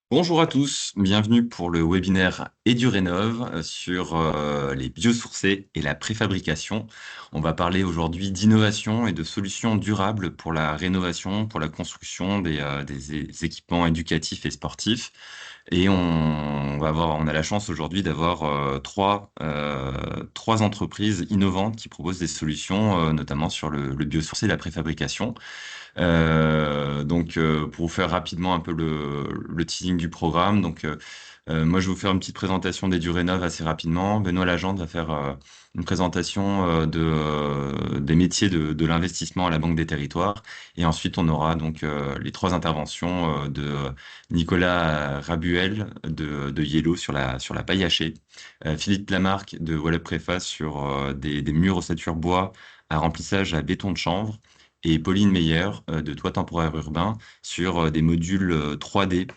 Bonjour à tous, bienvenue pour le webinaire EduRénov sur les biosourcés et la préfabrication. On va parler aujourd'hui d'innovation et de solutions durables pour la rénovation, pour la construction des équipements éducatifs et sportifs. Et on a la chance aujourd'hui d'avoir trois entreprises innovantes qui proposent des solutions, notamment sur le biosourcé et la préfabrication. Pour vous faire rapidement un peu le teasing du programme, moi, je vais vous faire une petite présentation d'EduRénov assez rapidement. Benoît Lagende va faire une présentation des métiers de l'investissement à la Banque des Territoires. Et ensuite, on aura les trois interventions de Nicolas Rabuel de Yellow sur la paille hachée, Philippe Lamarque de Wallop Préface sur des murs ossature bois à remplissage à béton de chanvre et Pauline Meyer de Toit Temporaire Urbain sur des modules 3D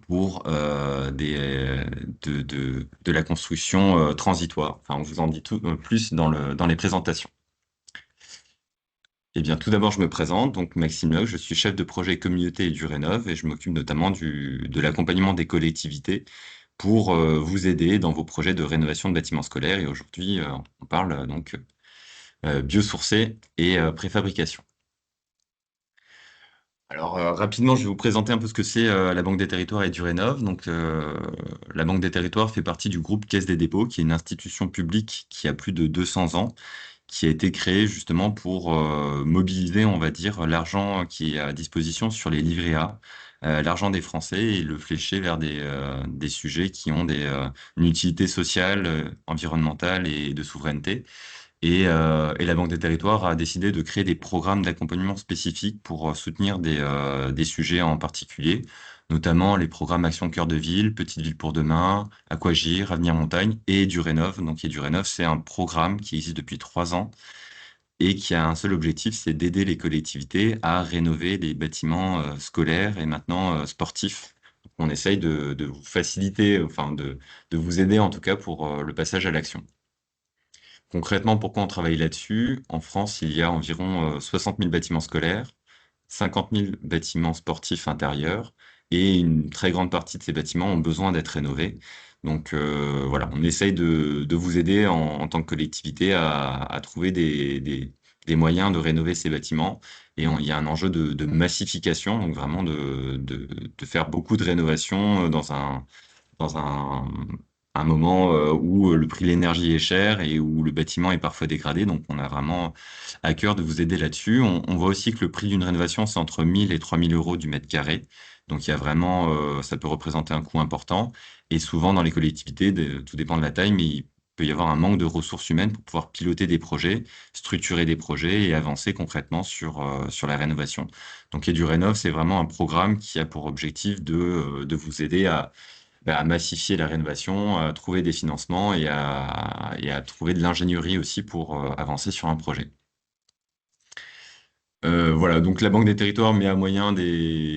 pour de la construction transitoire. Enfin, on vous en dit tout plus dans les présentations. Eh bien, tout d'abord, je me présente. Donc, Maxime Locke, je suis chef de projet communauté et du Rénov et je m'occupe notamment de l'accompagnement des collectivités pour vous aider dans vos projets de rénovation de bâtiments scolaires. Et aujourd'hui, on parle biosourcé et préfabrication. Alors, rapidement, je vais vous présenter un peu ce que c'est la Banque des Territoires et du Rénov. La Banque des Territoires fait partie du groupe Caisse des Dépôts, qui est une institution publique qui a plus de 200 ans, qui a été créée justement pour mobiliser, on va dire, l'argent qui est à disposition sur les livrets A, l'argent des Français et le flécher vers des sujets qui ont une utilité sociale, environnementale et de souveraineté. Et la Banque des Territoires a décidé de créer des programmes d'accompagnement spécifiques pour soutenir des sujets en particulier, notamment les programmes Action Cœur de Ville, Petite Ville pour demain, Aquagir, Avenir Montagne et EduRénov. Donc EduRénov, c'est un programme qui existe depuis 3 ans et qui a un seul objectif, c'est d'aider les collectivités à rénover les bâtiments scolaires et maintenant sportifs. On essaye de vous faciliter, enfin de vous aider en tout cas pour le passage à l'action. Concrètement, pourquoi on travaille là-dessus? En France, il y a environ 60 000 bâtiments scolaires, 50 000 bâtiments sportifs intérieurs, et une très grande partie de ces bâtiments ont besoin d'être rénovés. Voilà, on essaye de vous aider en tant que collectivité à trouver des moyens de rénover ces bâtiments. Il y a un enjeu de massification, donc vraiment de faire beaucoup de rénovations dans un moment où le prix de l'énergie est cher et où le bâtiment est parfois dégradé. Donc, on a vraiment à cœur de vous aider là-dessus. On voit aussi que le prix d'une rénovation, c'est entre 1000 et 3000 euros du mètre carré. Donc, il y a vraiment, ça peut représenter un coût important. Et souvent, dans les collectivités, tout dépend de la taille, mais il peut y avoir un manque de ressources humaines pour pouvoir piloter des projets, structurer des projets et avancer concrètement sur la rénovation. Donc, EduRénov, c'est vraiment un programme qui a pour objectif de vous aider à massifier la rénovation, à trouver des financements et à trouver de l'ingénierie aussi pour avancer sur un projet. Voilà, donc la Banque des Territoires met à moyen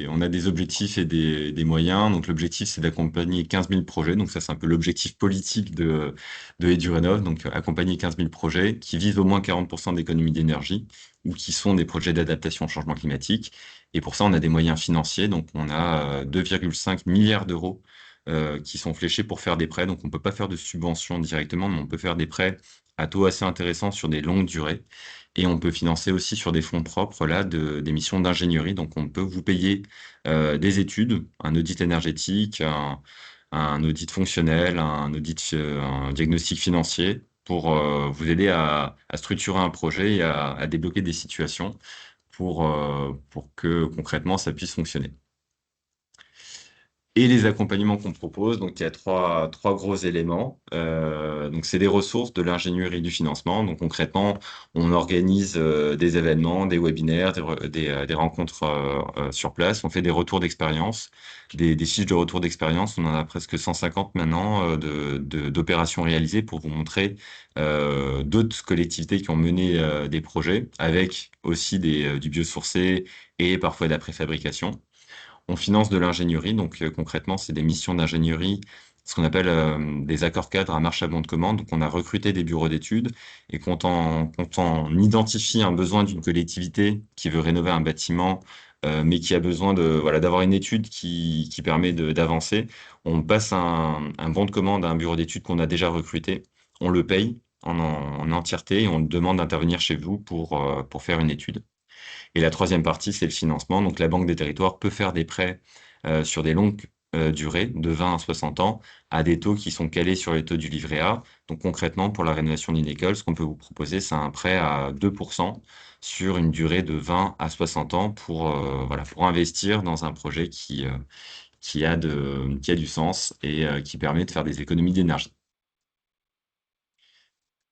on a des objectifs et des moyens. Donc l'objectif, c'est d'accompagner 15 000 projets. Donc ça, c'est un peu l'objectif politique de EduRénov. Donc accompagner 15 000 projets qui visent au moins 40% d'économie d'énergie ou qui sont des projets d'adaptation au changement climatique. Et pour ça, on a des moyens financiers. Donc on a 2,5 milliards d'euros qui sont fléchés pour faire des prêts. Donc on peut pas faire de subventions directement, mais on peut faire des prêts à taux assez intéressants sur des longues durées. Et on peut financer aussi sur des fonds propres là des missions d'ingénierie. Donc on peut vous payer des études, un audit énergétique, un audit fonctionnel, un diagnostic financier pour vous aider à structurer un projet et à débloquer des situations pour que concrètement ça puisse fonctionner. Et les accompagnements qu'on propose, donc il y a trois gros éléments. Donc c'est des ressources, de l'ingénierie et du financement. Donc concrètement, on organise des événements, des webinaires, des rencontres sur place. On fait des retours d'expérience, des fiches de retour d'expérience. On en a presque 150 maintenant d'opérations réalisées pour vous montrer d'autres collectivités qui ont mené des projets avec aussi du biosourcé et parfois de la préfabrication. On finance de l'ingénierie, donc concrètement, c'est des missions d'ingénierie, ce qu'on appelle des accords cadres à marche à bon de commande. Donc on a recruté des bureaux d'études et quand on identifie un besoin d'une collectivité qui veut rénover un bâtiment mais qui a besoin voilà, d'avoir une étude qui permet d'avancer, on passe un bon de commande à un bureau d'études qu'on a déjà recruté, on le paye en entièreté et on demande d'intervenir chez vous pour faire une étude. Et la troisième partie, c'est le financement. Donc la Banque des Territoires peut faire des prêts sur des longues durées, de 20 à 60 ans, à des taux qui sont calés sur les taux du livret A. Donc concrètement, pour la rénovation d'une école, ce qu'on peut vous proposer, c'est un prêt à 2% sur une durée de 20 à 60 ans voilà, pour investir dans un projet qui a du sens et qui permet de faire des économies d'énergie.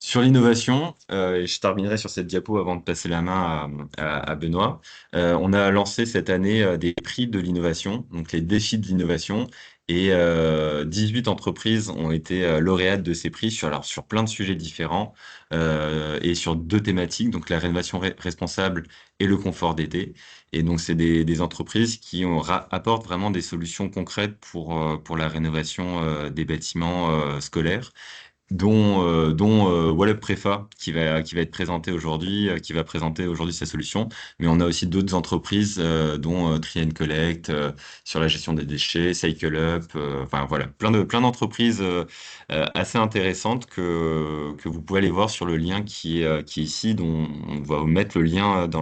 Sur l'innovation, et je terminerai sur cette diapo avant de passer la main à Benoît. On a lancé cette année des prix de l'innovation, donc les défis de l'innovation, et 18 entreprises ont été lauréates de ces prix sur plein de sujets différents et sur deux thématiques, donc la rénovation responsable et le confort d'été. Et donc c'est des entreprises qui apportent vraiment des solutions concrètes pour la rénovation des bâtiments scolaires dont Wallop Prefa qui va être présenté aujourd'hui, qui va présenter aujourd'hui sa solution. Mais on a aussi d'autres entreprises, dont Try and Collect, sur la gestion des déchets, Cycle Up, enfin voilà, plein d'entreprises assez intéressantes que vous pouvez aller voir sur le lien qui est ici, dont on va vous mettre le lien dans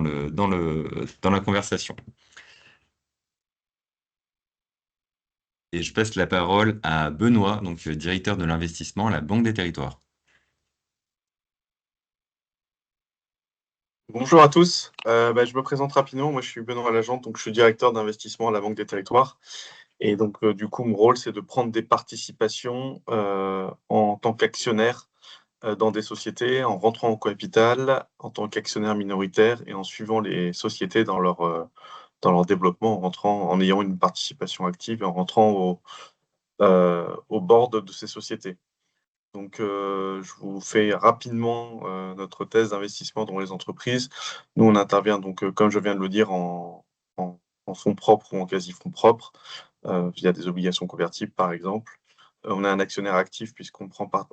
la conversation. Et je passe la parole à Benoît, donc directeur de l'investissement à la Banque des Territoires. Bonjour à tous. Je me présente rapidement. Moi, je suis Benoît Lagente, donc je suis directeur d'investissement à la Banque des Territoires. Et donc, du coup, mon rôle, c'est de prendre des participations en tant qu'actionnaire dans des sociétés, en rentrant au capital, en tant qu'actionnaire minoritaire et en suivant les sociétés dans leur développement, en ayant une participation active et en rentrant au board de ces sociétés. Donc, je vous fais rapidement notre thèse d'investissement dans les entreprises. Nous, on intervient donc, comme je viens de le dire, en fonds propres ou en quasi-fonds propres, via des obligations convertibles, par exemple. On est un actionnaire actif puisqu'on prend part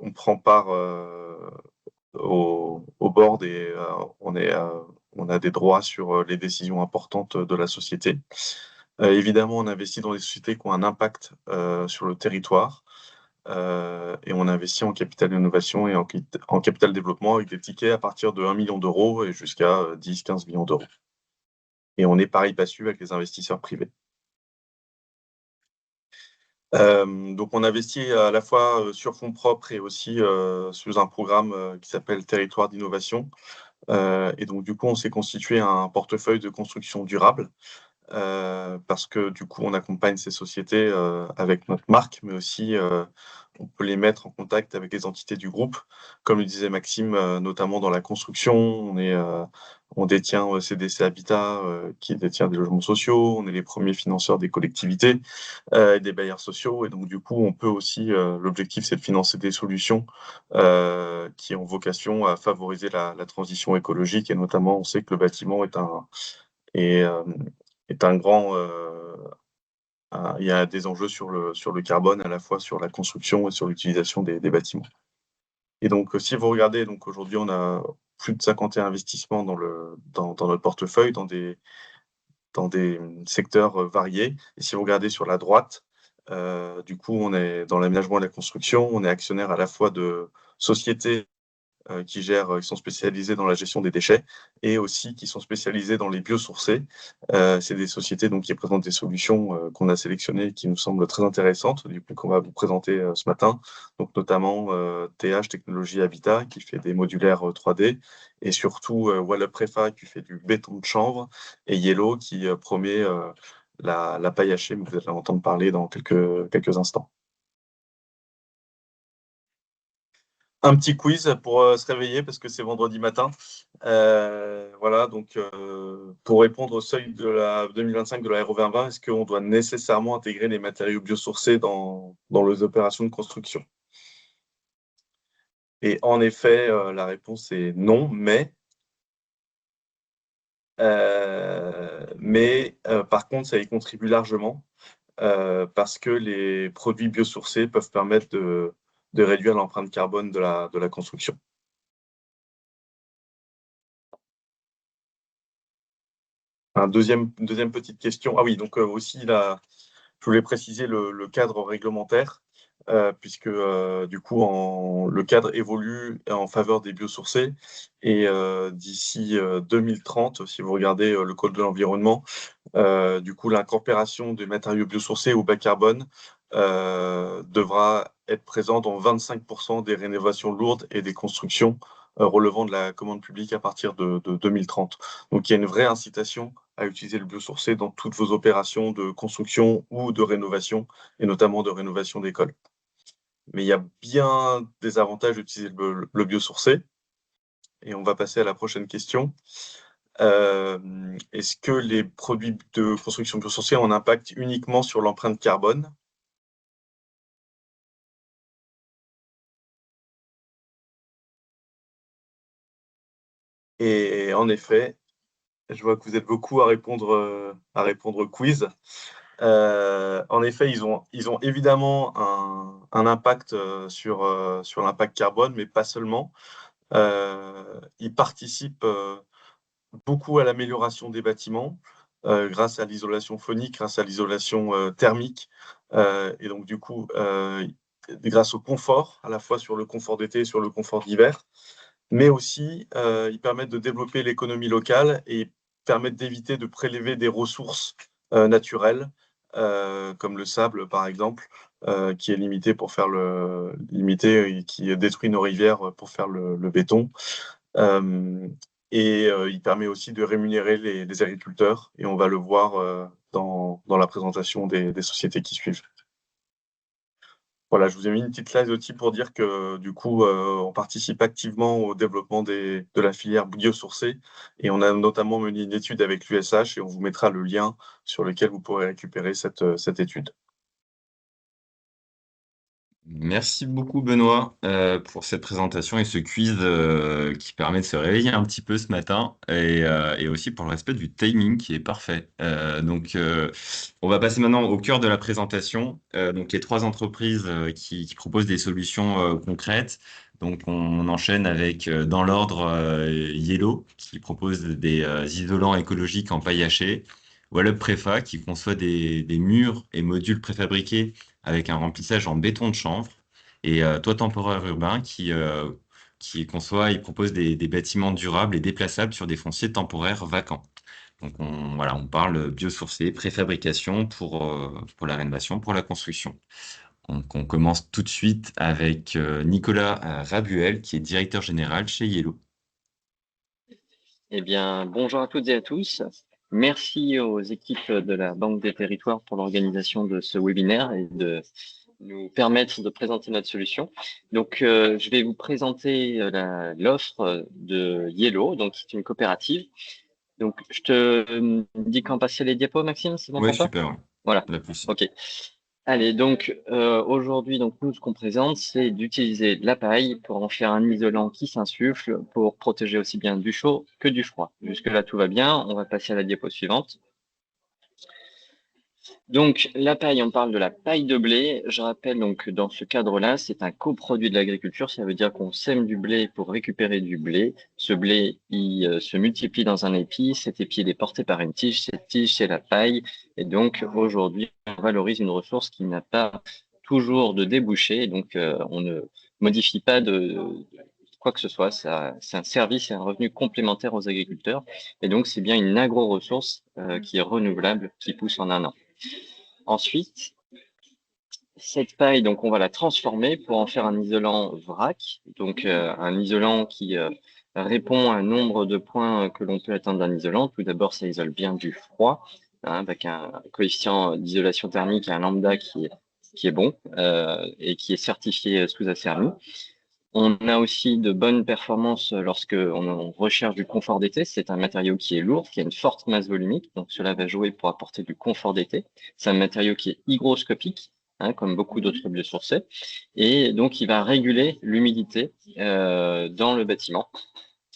au board et on a des droits sur les décisions importantes de la société. Évidemment, on investit dans des sociétés qui ont un impact sur le territoire. Et on investit en capital d'innovation et en capital développement avec des tickets à partir de 1 million d'euros et jusqu'à 10-15 millions d'euros. Et on est pari passu avec les investisseurs privés. Donc on investit à la fois sur fonds propres et aussi sous un programme qui s'appelle Territoire d'innovation. Et donc du coup, on s'est constitué un portefeuille de construction durable parce que du coup, on accompagne ces sociétés avec notre marque, mais aussi on peut les mettre en contact avec les entités du groupe. Comme le disait Maxime, notamment dans la construction, on détient CDC Habitat qui détient des logements sociaux, on est les premiers financeurs des collectivités et des bailleurs sociaux. Et donc du coup, on peut aussi, l'objectif c'est de financer des solutions qui ont vocation à favoriser la transition écologique. Et notamment, on sait que le bâtiment est, euh, est un grand. Il y a des enjeux sur le carbone, à la fois sur la construction et sur l'utilisation des bâtiments. Et donc, si vous regardez, donc aujourd'hui, on a plus de 51 investissements dans notre portefeuille, dans des secteurs variés. Et si vous regardez sur la droite, du coup, on est dans l'aménagement et la construction, on est actionnaire à la fois de sociétés qui sont spécialisés dans la gestion des déchets et aussi qui sont spécialisés dans les biosourcés. C'est des sociétés donc, qui présentent des solutions qu'on a sélectionnées et qui nous semblent très intéressantes, du coup qu'on va vous présenter ce matin. Donc notamment TH Technologie Habitat qui fait des modulaires 3D et surtout Wallop Prefa qui fait du béton de chanvre et Yellow qui promet la paille hachée, mais vous allez en entendre parler dans quelques instants. Un petit quiz pour se réveiller parce que c'est vendredi matin. Voilà, donc pour répondre au seuil de la 2025 de la RO 2020, est-ce qu'on doit nécessairement intégrer les matériaux biosourcés dans les opérations de construction? Et en effet, la réponse est non, mais par contre, ça y contribue largement parce que les produits biosourcés peuvent permettre de réduire l'empreinte carbone de la construction. Une deuxième petite question. Ah oui, donc aussi, là, je voulais préciser le cadre réglementaire, puisque du coup, le cadre évolue en faveur des biosourcés. Et d'ici 2030, si vous regardez le Code de l'environnement, du coup, l'incorporation des matériaux biosourcés au bas carbone devra être présente dans 25% des rénovations lourdes et des constructions relevant de la commande publique à partir de 2030. Donc, il y a une vraie incitation à utiliser le biosourcé dans toutes vos opérations de construction ou de rénovation, et notamment de rénovation d'écoles. Mais il y a bien des avantages d'utiliser le biosourcé. Et on va passer à la prochaine question. Est-ce que les produits de construction biosourcés ont un impact uniquement sur l'empreinte carbone? Et en effet, je vois que vous êtes beaucoup à répondre au quiz. En effet, ils ont évidemment un impact sur l'impact carbone, mais pas seulement. Ils participent beaucoup à l'amélioration des bâtiments grâce à l'isolation phonique, grâce à l'isolation thermique. Et donc, du coup, grâce au confort, à la fois sur le confort d'été et sur le confort d'hiver, mais aussi ils permettent de développer l'économie locale et permettent d'éviter de prélever des ressources naturelles, comme le sable, par exemple, qui est limité et qui détruit nos rivières pour faire le béton. Euh, et il permet aussi de rémunérer les agriculteurs, et on va le voir dans la présentation des sociétés qui suivent. Voilà, je vous ai mis une petite slide aussi pour dire que du coup, on participe activement au développement de la filière biosourcée, et on a notamment mené une étude avec l'USH, et on vous mettra le lien sur lequel vous pourrez récupérer cette étude. Merci beaucoup Benoît pour cette présentation et ce quiz qui permet de se réveiller un petit peu ce matin et aussi pour le respect du timing qui est parfait. On va passer maintenant au cœur de la présentation. Donc les trois entreprises qui proposent des solutions concrètes. Donc on enchaîne avec dans l'ordre Yellow qui propose des isolants écologiques en paille hachée. Wallup Prefa qui conçoit des murs et modules préfabriqués avec un remplissage en béton de chanvre. Et Toit Temporaire Urbain qui conçoit, il propose des bâtiments durables et déplaçables sur des fonciers temporaires vacants. Donc voilà, on parle biosourcé, préfabrication pour la rénovation, pour la construction. Donc on commence tout de suite avec Nicolas Rabuel, qui est directeur général chez Yellow. Eh bien, bonjour à toutes et à tous. Merci aux équipes de la Banque des Territoires pour l'organisation de ce webinaire et de nous permettre de présenter notre solution. Donc, je vais vous présenter l'offre de Yellow, donc qui est une coopérative. Donc, je te dis quand passer les diapos, Maxime, c'est bon Oui, pour toi? super. Ouais. Voilà. La plus. OK. Allez, donc aujourd'hui, donc nous, ce qu'on présente, c'est d'utiliser de la paille pour en faire un isolant qui s'insuffle pour protéger aussi bien du chaud que du froid. Jusque-là, tout va bien. On va passer à la diapo suivante. Donc, la paille, on parle de la paille de blé. Je rappelle donc que dans ce cadre-là, c'est un coproduit de l'agriculture. Ça veut dire qu'on sème du blé pour récupérer du blé. Ce blé, il se multiplie dans un épi. Cet épi, il est porté par une tige. Cette tige, c'est la paille. Et donc, aujourd'hui, on valorise une ressource qui n'a pas toujours de débouché. Donc, on ne modifie pas de quoi que ce soit. C'est un service et un revenu complémentaire aux agriculteurs. Et donc, c'est bien une agro-ressource qui est renouvelable, qui pousse en un an. Ensuite, cette paille, donc on va la transformer pour en faire un isolant vrac, donc un isolant qui répond à un nombre de points que l'on peut atteindre d'un isolant. Tout d'abord, ça isole bien du froid, avec un coefficient d'isolation thermique, un lambda qui est bon et qui est certifié sous Acermi. On a aussi de bonnes performances lorsque on recherche du confort d'été. C'est un matériau qui est lourd, qui a une forte masse volumique, donc cela va jouer pour apporter du confort d'été. C'est un matériau qui est hygroscopique, comme beaucoup d'autres biosourcés, et donc il va réguler l'humidité dans le bâtiment.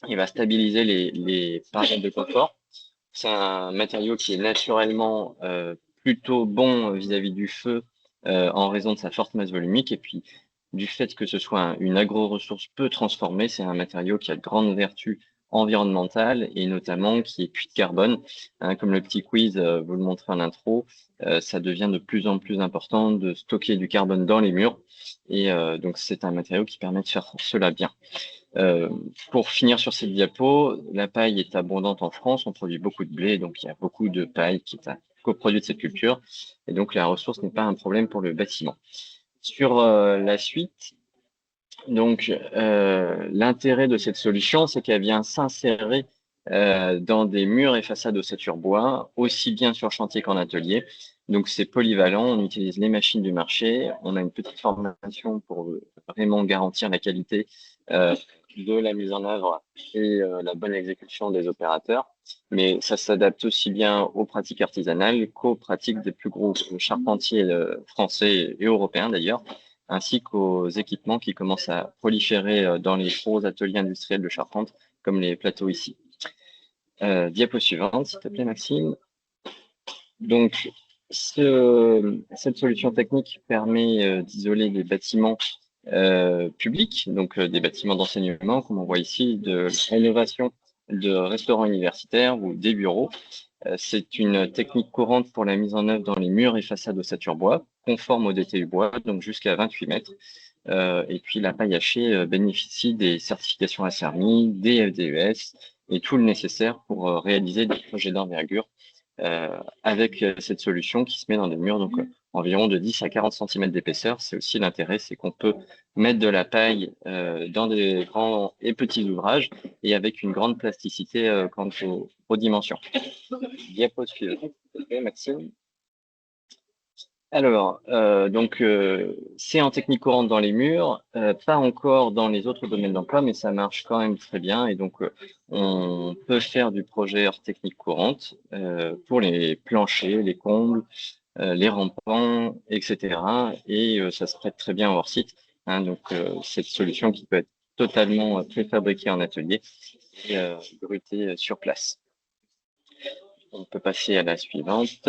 Il va stabiliser les paramètres de confort. C'est un matériau qui est naturellement plutôt bon vis-à-vis du feu en raison de sa forte masse volumique, et puis du fait que ce soit une agro-ressource peu transformée, c'est un matériau qui a de grandes vertus environnementale et notamment qui est puits de carbone. Hein, comme le petit quiz vous le montrait en intro, ça devient de plus en plus important de stocker du carbone dans les murs. Et donc, c'est un matériau qui permet de faire cela bien. Pour finir sur cette diapo, la paille est abondante en France. On produit beaucoup de blé, donc il y a beaucoup de paille qui est un coproduit de cette culture. Et donc, la ressource n'est pas un problème pour le bâtiment. Sur la suite, donc, l'intérêt de cette solution, c'est qu'elle vient s'insérer dans des murs et façades ossature bois, aussi bien sur chantier qu'en atelier. Donc, c'est polyvalent, on utilise les machines du marché, on a une petite formation pour vraiment garantir la qualité de la mise en œuvre et la bonne exécution des opérateurs. Mais ça s'adapte aussi bien aux pratiques artisanales qu'aux pratiques des plus gros charpentiers français et européens d'ailleurs, ainsi qu'aux équipements qui commencent à proliférer dans les gros ateliers industriels de charpente, comme les plateaux ici. Diapo suivante, s'il te plaît, Maxime. Donc, cette solution technique permet d'isoler des bâtiments publics, donc des bâtiments d'enseignement, comme on voit ici, de rénovation de restaurants universitaires ou des bureaux. C'est une technique courante pour la mise en œuvre dans les murs et façades ossature bois, conforme au DTU bois, donc jusqu'à 28 mètres. Et puis la paille hachée bénéficie des certifications ASERMI, des FDES et tout le nécessaire pour réaliser des projets d'envergure avec cette solution qui se met dans des murs donc environ de 10 à 40 cm d'épaisseur. C'est aussi l'intérêt, c'est qu'on peut mettre de la paille dans des grands et petits ouvrages et avec une grande plasticité quant aux dimensions. Diapo suivante, Maxime. Alors, c'est en technique courante dans les murs, pas encore dans les autres domaines d'emploi, mais ça marche quand même très bien. Et donc, on peut faire du projet hors technique courante pour les planchers, les combles, les rampants, etc. Et ça se prête très bien hors site. Hein, donc, cette solution qui peut être totalement préfabriquée en atelier et brutée sur place. On peut passer à la suivante.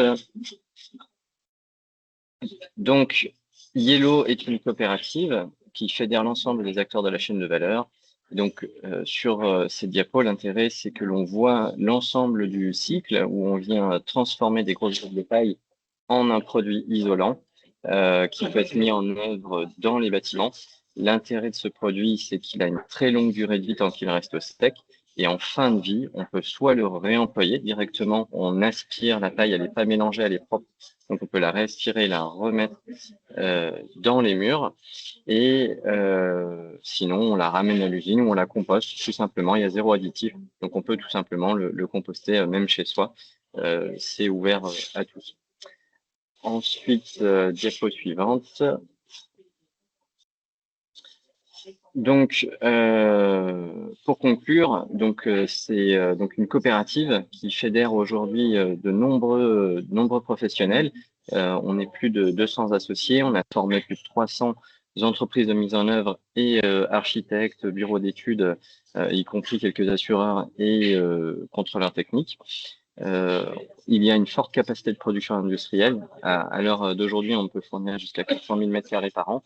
Donc, Yellow est une coopérative qui fédère l'ensemble des acteurs de la chaîne de valeur. Donc, sur ces diapos, l'intérêt, c'est que l'on voit l'ensemble du cycle où on vient transformer des grosses briques de paille en un produit isolant qui peut être mis en œuvre dans les bâtiments. L'intérêt de ce produit, c'est qu'il a une très longue durée de vie tant qu'il reste sec. Et en fin de vie, on peut soit le réemployer directement, on aspire la paille, elle n'est pas mélangée, elle est propre. Donc, on peut la réaspirer, la remettre dans les murs. Et sinon, on la ramène à l'usine ou on la composte tout simplement. Il y a zéro additif. Donc, on peut tout simplement le composter même chez soi. C'est ouvert à tous. Ensuite, diapo suivante. Donc, pour conclure, c'est donc une coopérative qui fédère aujourd'hui de nombreux professionnels. On est plus de 200 associés. On a formé plus de 300 entreprises de mise en œuvre et architectes, bureaux d'études, y compris quelques assureurs et contrôleurs techniques. Il y a une forte capacité de production industrielle. À l'heure d'aujourd'hui, on peut fournir jusqu'à 400 000 m² par an.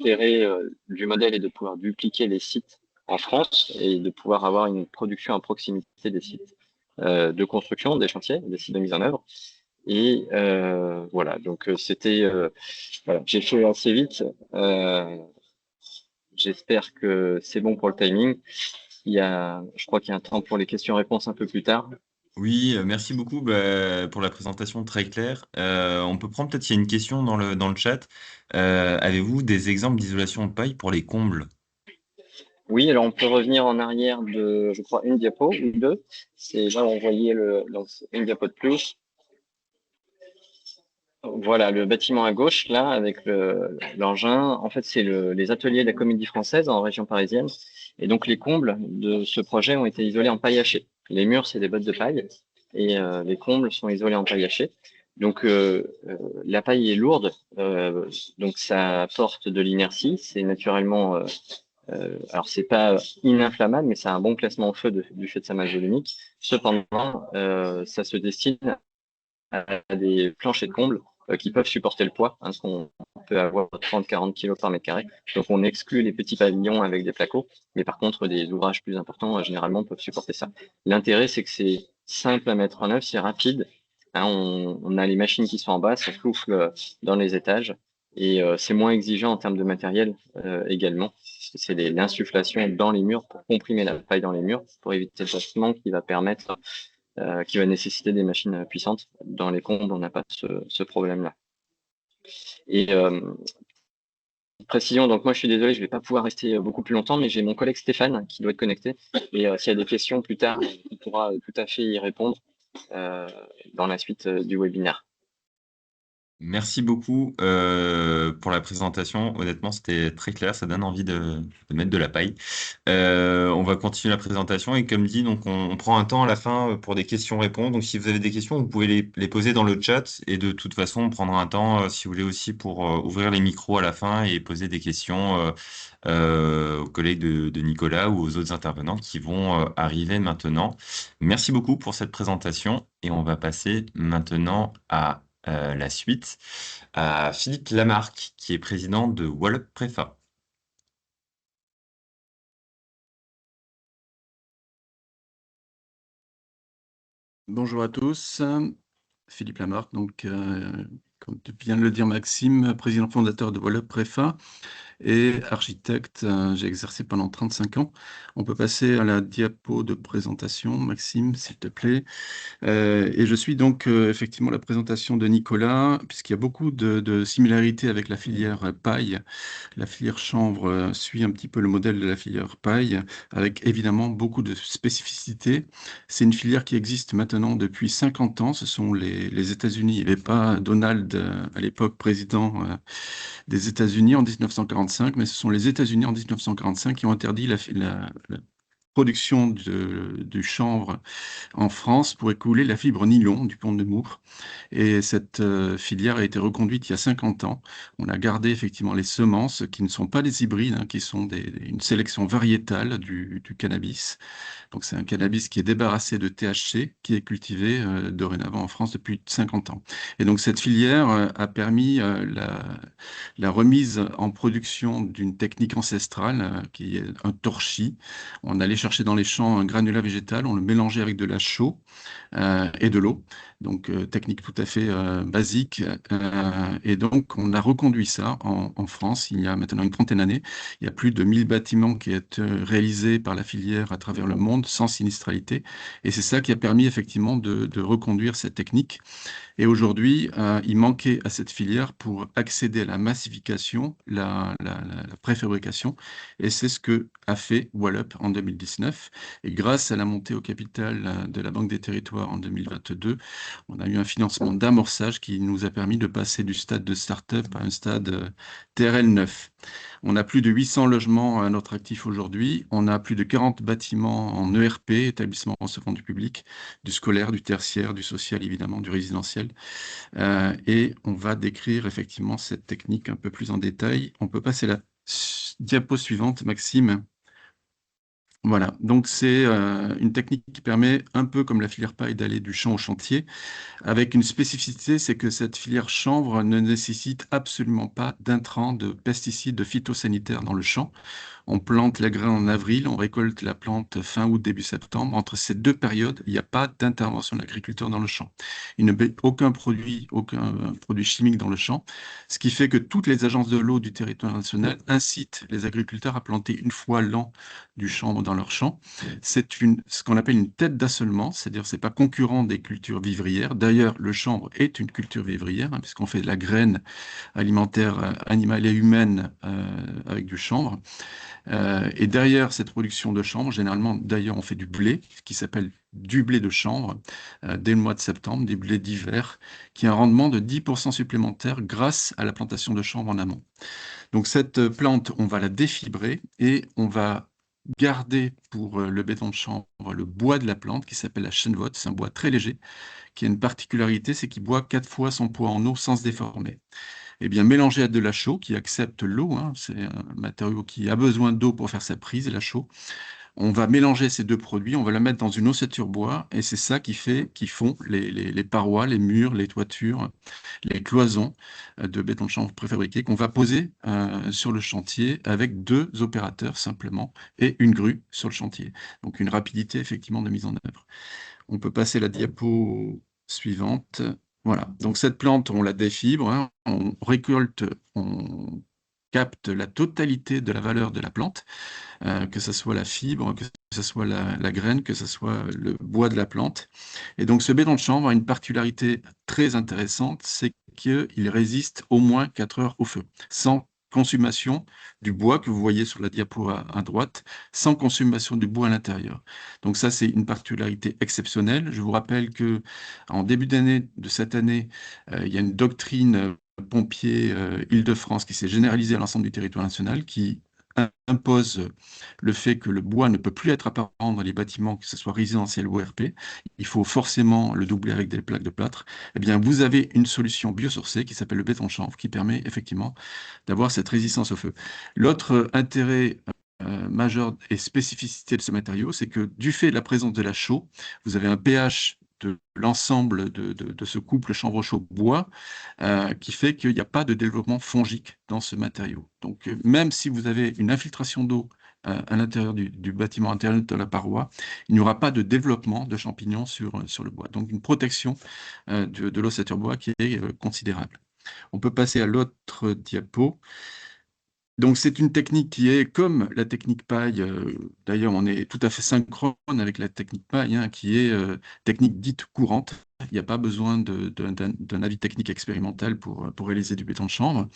L'intérêt du modèle est de pouvoir dupliquer les sites en France et de pouvoir avoir une production à proximité des sites de construction, des chantiers, des sites de mise en œuvre. Et voilà, donc voilà, j'ai fait assez vite. J'espère que c'est bon pour le timing. Je crois qu'il y a un temps pour les questions-réponses un peu plus tard. Oui, merci beaucoup pour la présentation très claire. On peut prendre peut-être s'il y a une question dans le chat. Avez-vous des exemples d'isolation de paille pour les combles? Oui, alors on peut revenir en arrière de, je crois, une diapo ou deux. C'est là où on voyait une diapo de plus. Voilà, le bâtiment à gauche, là, avec l'engin. En fait, c'est les ateliers de la Comédie Française en région parisienne. Et donc, les combles de ce projet ont été isolés en paille hachée. Les murs, c'est des bottes de paille. Et les combles sont isolés en paille hachée. Donc, la paille est lourde. Donc, ça apporte de l'inertie. C'est naturellement... alors, c'est pas ininflammable, mais ça a un bon classement au feu du fait de sa masse volumique. Cependant, ça se destine à des planchers de combles qui peuvent supporter le poids, hein, ce qu'on peut avoir 30-40 kg par mètre carré. Donc, on exclut les petits pavillons avec des placots. Mais par contre, des ouvrages plus importants, généralement, peuvent supporter ça. L'intérêt, c'est que c'est simple à mettre en œuvre, c'est rapide. Hein, on a les machines qui sont en bas, ça souffle dans les étages. Et c'est moins exigeant en termes de matériel également. C'est l'insufflation dans les murs pour comprimer la paille dans les murs, pour éviter le tassement qui va permettre, qui va nécessiter des machines puissantes. Dans les combles, on n'a pas ce problème-là. Et précision, donc moi je suis désolé, je vais pas pouvoir rester beaucoup plus longtemps, mais j'ai mon collègue Stéphane qui doit être connecté. Et s'il y a des questions plus tard, il pourra tout à fait y répondre dans la suite du webinaire. Merci beaucoup pour la présentation. Honnêtement, c'était très clair. Ça donne envie de mettre de la paille. On va continuer la présentation et comme dit, donc on prend un temps à la fin pour des questions-réponses. Donc si vous avez des questions, vous pouvez les poser dans le chat et de toute façon, on prendra un temps, si vous voulez aussi, pour ouvrir les micros à la fin et poser des questions aux collègues de Nicolas ou aux autres intervenants qui vont arriver maintenant. Merci beaucoup pour cette présentation et on va passer maintenant à la suite à Philippe Lamarque, qui est président de Wallop Préfa. Bonjour à tous, Philippe Lamarque, donc, comme vient de le dire Maxime, président fondateur de Wallop Préfa et architecte. J'ai exercé pendant 35 ans. On peut passer à la diapo de présentation, Maxime, s'il te plaît. Et je suis donc effectivement la présentation de Nicolas, puisqu'il y a beaucoup de similarités avec la filière paille. La filière chanvre suit un petit peu le modèle de la filière paille, avec évidemment beaucoup de spécificités. C'est une filière qui existe maintenant depuis 50 ans. Ce sont les États-Unis. Il n'y avait pas Donald, à l'époque, président des États-Unis en 1945, mais ce sont les États-Unis en 1945 qui ont interdit la production du chanvre en France pour écouler la fibre nylon du pont de Nemours. Et cette filière a été reconduite il y a 50 ans. On a gardé effectivement les semences qui ne sont pas des hybrides, hein, qui sont une sélection variétale du cannabis. Donc c'est un cannabis qui est débarrassé de THC, qui est cultivé dorénavant en France depuis 50 ans. Et donc cette filière a permis la remise en production d'une technique ancestrale qui est un torchis. On allait chercher dans les champs un granulat végétal, on le mélangeait avec de la chaux et de l'eau. Donc technique tout à fait basique. Et donc on a reconduit ça en France il y a maintenant une trentaine d'années. Il y a plus de 1000 bâtiments qui ont été réalisés par la filière à travers le monde sans sinistralité. Et c'est ça qui a permis effectivement de reconduire cette technique. Et aujourd'hui, il manquait à cette filière pour accéder à la massification, la préfabrication. Et c'est ce que a fait Wallop en 2019. Et grâce à la montée au capital de la Banque des Territoires en 2022, on a eu un financement d'amorçage qui nous a permis de passer du stade de start-up à un stade TRL 9. On a plus de 800 logements à notre actif aujourd'hui. On a plus de 40 bâtiments en ERP, établissement recevant du public, du scolaire, du tertiaire, du social évidemment, du résidentiel. Et on va décrire effectivement cette technique un peu plus en détail. On peut passer à la diapo suivante, Maxime. Voilà, donc c'est une technique qui permet, un peu comme la filière paille, d'aller du champ au chantier, avec une spécificité, c'est que cette filière chanvre ne nécessite absolument pas d'intrants, de pesticides, de phytosanitaires dans le champ. On plante les grains en avril, on récolte la plante fin août, début septembre. Entre ces deux périodes, il n'y a pas d'intervention de l'agriculteur dans le champ. Il ne met aucun produit chimique dans le champ, ce qui fait que toutes les agences de l'eau du territoire national incitent les agriculteurs à planter une fois l'an du chanvre dans leur champ. C'est ce qu'on appelle une tête d'assolement, c'est-à-dire c'est pas concurrent des cultures vivrières. D'ailleurs, le chanvre est une culture vivrière, hein, puisqu'on fait de la graine alimentaire animale et humaine avec du chanvre. Et derrière cette production de chanvre, généralement, d'ailleurs, on fait du blé, qui s'appelle du blé de chanvre, dès le mois de septembre, des blés d'hiver, qui a un rendement de 10% supplémentaire grâce à la plantation de chanvre en amont. Donc cette plante, on va la défibrer et on va garder pour le béton de chanvre le bois de la plante qui s'appelle la chènevotte. C'est un bois très léger qui a une particularité, c'est qu'il boit 4 fois son poids en eau sans se déformer. Eh bien, mélangé à de la chaux qui accepte l'eau, hein, c'est un matériau qui a besoin d'eau pour faire sa prise, la chaux, On va mélanger ces deux produits, on va la mettre dans une ossature bois, et c'est ça qui font les parois, les murs, les toitures, les cloisons de béton de chanvre préfabriqué qu'on va poser sur le chantier avec 2 opérateurs simplement et une grue sur le chantier. Donc une rapidité effectivement de mise en œuvre. On peut passer la diapo suivante. Voilà, donc cette plante, on la défibre, hein, on récolte, on capte la totalité de la valeur de la plante, que ce soit la fibre, que ce soit la graine, que ce soit le bois de la plante. Et donc ce béton de chanvre a une particularité très intéressante, c'est qu'il résiste au moins 4 heures au feu, sans consommation du bois que vous voyez sur la diapo à droite, sans consommation du bois à l'intérieur. Donc ça, c'est une particularité exceptionnelle. Je vous rappelle que en début d'année de cette année, il y a une doctrine pompier Île-de-France qui s'est généralisée à l'ensemble du territoire national, qui impose le fait que le bois ne peut plus être apparent dans les bâtiments, que ce soit résidentiel ou RP, il faut forcément le doubler avec des plaques de plâtre. Eh bien, vous avez une solution biosourcée qui s'appelle le béton de chanvre, qui permet effectivement d'avoir cette résistance au feu. L'autre intérêt majeur et spécificité de ce matériau, c'est que du fait de la présence de la chaux, vous avez un pH de l'ensemble de ce couple chanvre-chaux-bois qui fait qu'il n'y a pas de développement fongique dans ce matériau. Donc, même si vous avez une infiltration d'eau à l'intérieur du bâtiment intérieur de la paroi, il n'y aura pas de développement de champignons sur le bois. Donc, une protection de l'ossature bois qui est considérable. On peut passer à l'autre diapo. Donc, c'est une technique qui est comme la technique paille. D'ailleurs, on est tout à fait synchrone avec la technique paille, hein, qui est technique dite courante. Il n'y a pas besoin d'un avis technique expérimental pour réaliser du béton de chanvre.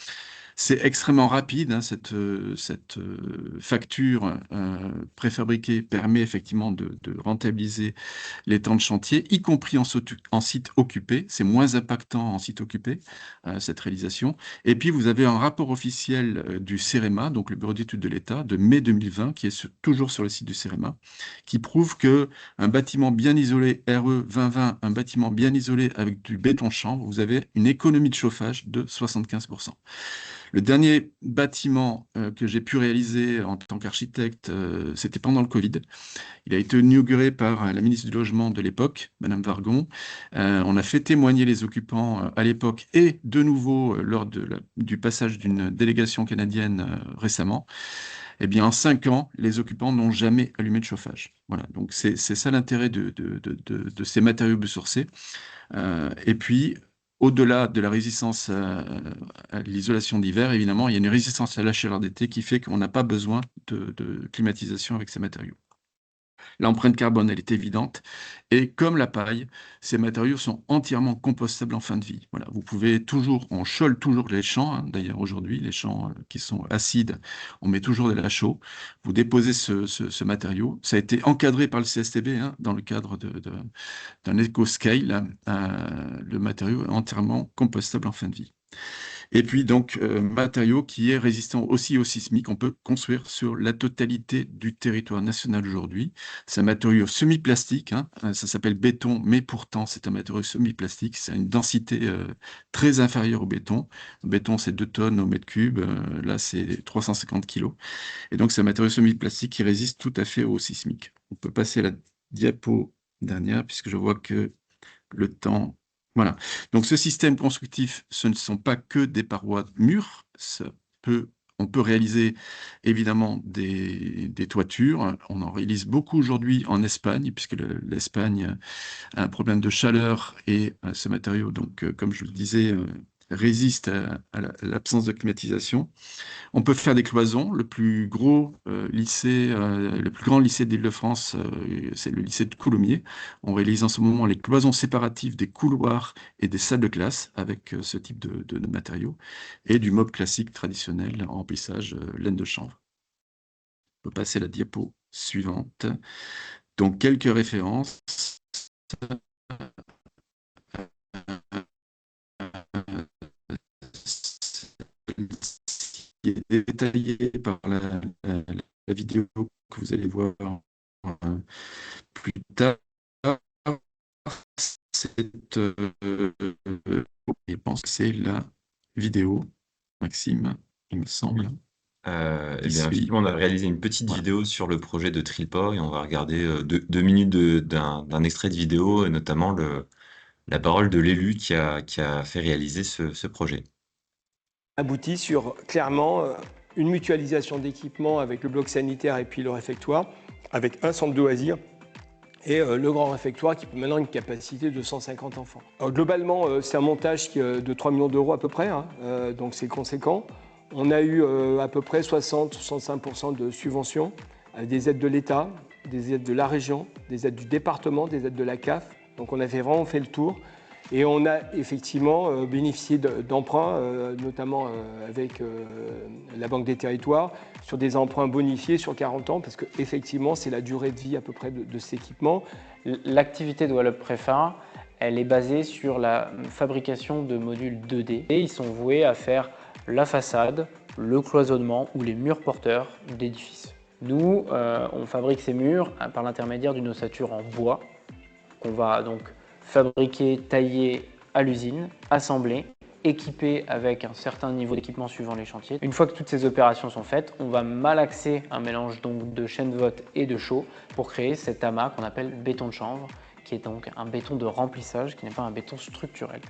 C'est extrêmement rapide, hein, cette facture préfabriquée permet effectivement de rentabiliser les temps de chantier, y compris en site occupé. C'est moins impactant en site occupé, cette réalisation. Et puis, vous avez un rapport officiel du CEREMA, donc le Bureau d'études de l'État, de mai 2020, qui est toujours sur le site du CEREMA, qui prouve qu'un bâtiment bien isolé, RE 2020, un bâtiment bien isolé avec du béton chanvre, vous avez une économie de chauffage de 75%. Le dernier bâtiment que j'ai pu réaliser en tant qu'architecte, c'était pendant le Covid. Il a été inauguré par la ministre du Logement de l'époque, Madame Vargon. On a fait témoigner les occupants à l'époque et de nouveau lors du passage d'une délégation canadienne récemment. Eh bien, en 5 ans, les occupants n'ont jamais allumé de chauffage. Voilà, donc c'est ça l'intérêt de ces matériaux biosourcés. Et puis, au-delà de la résistance à l'isolation d'hiver, évidemment, il y a une résistance à la chaleur d'été qui fait qu'on n'a pas besoin de climatisation avec ces matériaux. L'empreinte carbone, elle est évidente. Et comme la paille, ces matériaux sont entièrement compostables en fin de vie. Voilà, vous pouvez toujours, on chaude toujours les champs, hein, d'ailleurs aujourd'hui, les champs qui sont acides, on met toujours de la chaux. Vous déposez ce matériau. Ça a été encadré par le CSTB, hein, dans le cadre d'un éco-scale, le matériau est entièrement compostable en fin de vie. Et puis donc, matériau qui est résistant aussi au sismique, on peut construire sur la totalité du territoire national aujourd'hui. C'est un matériau semi-plastique, hein, ça s'appelle béton, mais pourtant c'est un matériau semi-plastique, c'est une densité très inférieure au béton. Le béton, c'est 2 tonnes au mètre cube, là c'est 350 kilos. Et donc c'est un matériau semi-plastique qui résiste tout à fait au sismique. On peut passer à la diapo dernière, puisque je vois que le temps... Voilà. Donc, ce système constructif, ce ne sont pas que des parois mûres. On peut réaliser évidemment des toitures. On en réalise beaucoup aujourd'hui en Espagne, puisque l'Espagne a un problème de chaleur et ce matériau, donc, comme je le disais, résiste à l'absence de climatisation. On peut faire des cloisons. Le plus grand lycée d'Île-de-France, c'est le lycée de Coulommiers. On réalise en ce moment les cloisons séparatives des couloirs et des salles de classe avec ce type de matériaux et du mob classique traditionnel en remplissage laine de chanvre. On peut passer à la diapo suivante. Donc, quelques références. Qui est détaillé par la vidéo que vous allez voir plus tard. Je pense que c'est la vidéo, Maxime, il me semble. Eh qui bien, suit. effectivement, on a réalisé une petite Voilà. vidéo sur le projet de Trilport et on va regarder 2 minutes d'un extrait de vidéo, et notamment la parole de l'élu qui a fait réaliser ce projet. Aboutit sur clairement une mutualisation d'équipements avec le bloc sanitaire et puis le réfectoire, avec un centre de loisirs et le grand réfectoire qui peut maintenant une capacité de 150 enfants. Alors, globalement, c'est un montage de 3 millions d'euros à peu près, hein, donc c'est conséquent. On a eu à peu près 60-65% de subventions, des aides de l'État, des aides de la région, des aides du département, des aides de la CAF. Donc on avait vraiment fait le tour. Et on a effectivement bénéficié d'emprunts, notamment avec la Banque des Territoires, sur des emprunts bonifiés sur 40 ans, parce qu'effectivement, c'est la durée de vie à peu près de cet équipement. L'activité de Wallops Préfa, elle est basée sur la fabrication de modules 2D. Et ils sont voués à faire la façade, le cloisonnement ou les murs porteurs d'édifices. Nous, on fabrique ces murs par l'intermédiaire d'une ossature en bois, qu'on va donc fabriquer, tailler à l'usine, assembler, équipé avec un certain niveau d'équipement suivant les chantiers. Une fois que toutes ces opérations sont faites, on va malaxer un mélange donc de chêne vote et de chaux pour créer cet amas qu'on appelle béton de chanvre, qui est donc un béton de remplissage, qui n'est pas un béton structurel.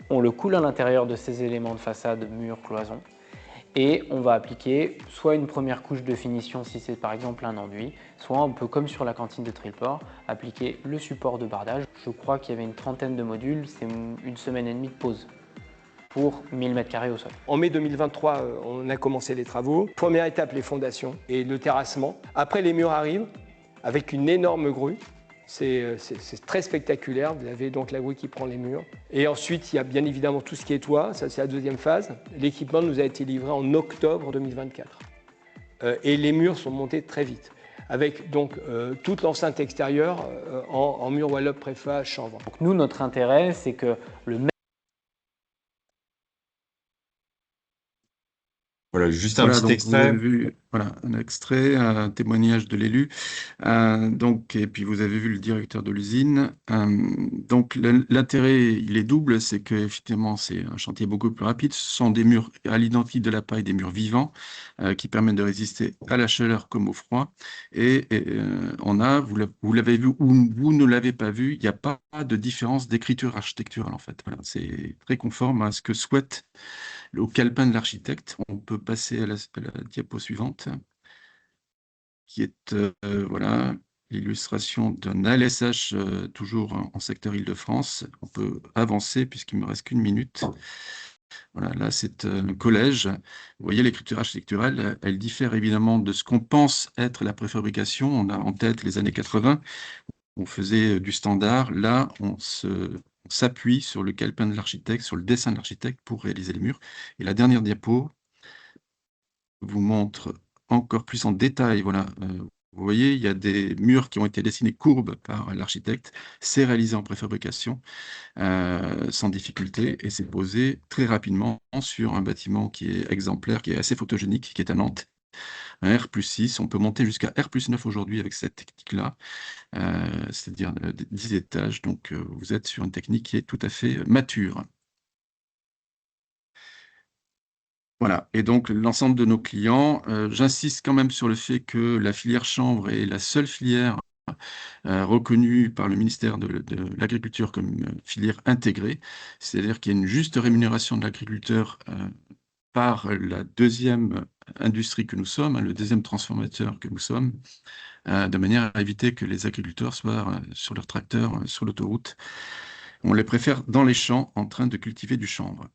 On le coule à l'intérieur de ces éléments de façade, murs, cloisons, et on va appliquer soit une première couche de finition si c'est par exemple un enduit, soit on peut, comme sur la cantine de Trilport, appliquer le support de bardage. Je crois qu'il y avait une trentaine de modules, c'est une semaine et demie de pause pour 1000 m² au sol. En mai 2023, on a commencé les travaux. Première étape, les fondations et le terrassement. Après, les murs arrivent avec une énorme grue. C'est très spectaculaire. Vous avez donc la grue qui prend les murs. Et ensuite, il y a bien évidemment tout ce qui est toit. Ça, c'est la deuxième phase. L'équipement nous a été livré en octobre 2024. Et les murs sont montés très vite, avec donc toute l'enceinte extérieure en mur Wallops Préfa chanvre. Donc nous, notre intérêt, c'est que le Voilà, juste un Voilà, petit donc vous avez extrait. vu un extrait, un témoignage de l'élu. Et puis vous avez vu le directeur de l'usine. Donc l'intérêt, il est double, c'est qu'effectivement, c'est un chantier beaucoup plus rapide. Ce sont des murs à l'identique de la paille, des murs vivants qui permettent de résister à la chaleur comme au froid. Vous l'avez vu ou vous ne l'avez pas vu, il n'y a pas de différence d'écriture architecturale en fait. Voilà, c'est très conforme à ce que souhaite au calepin de l'architecte. On peut passer à la diapo suivante, qui est voilà, l'illustration d'un ALSH toujours en secteur Île-de-France. On peut avancer puisqu'il me reste qu'une minute. Voilà, là c'est un collège. Vous voyez, l'écriture architecturale, elle diffère évidemment de ce qu'on pense être la préfabrication. On a en tête les années 80, on faisait du standard. Là, on s'appuie sur le calepin de l'architecte, sur le dessin de l'architecte pour réaliser les murs. Et la dernière diapo vous montre encore plus en détail. Voilà, vous voyez, il y a des murs qui ont été dessinés courbes par l'architecte. C'est réalisé en préfabrication sans difficulté et c'est posé très rapidement sur un bâtiment qui est exemplaire, qui est assez photogénique, qui est à Nantes. Un R+6, on peut monter jusqu'à R+9 aujourd'hui avec cette technique-là, c'est-à-dire 10 étages. Donc, vous êtes sur une technique qui est tout à fait mature. Voilà, et donc l'ensemble de nos clients, j'insiste quand même sur le fait que la filière chanvre est la seule filière reconnue par le ministère de l'Agriculture comme filière intégrée, c'est-à-dire qu'il y a une juste rémunération de l'agriculteur par la deuxième industrie que nous sommes, le deuxième transformateur que nous sommes, de manière à éviter que les agriculteurs soient sur leur tracteur sur l'autoroute. On les préfère dans les champs en train de cultiver du chanvre.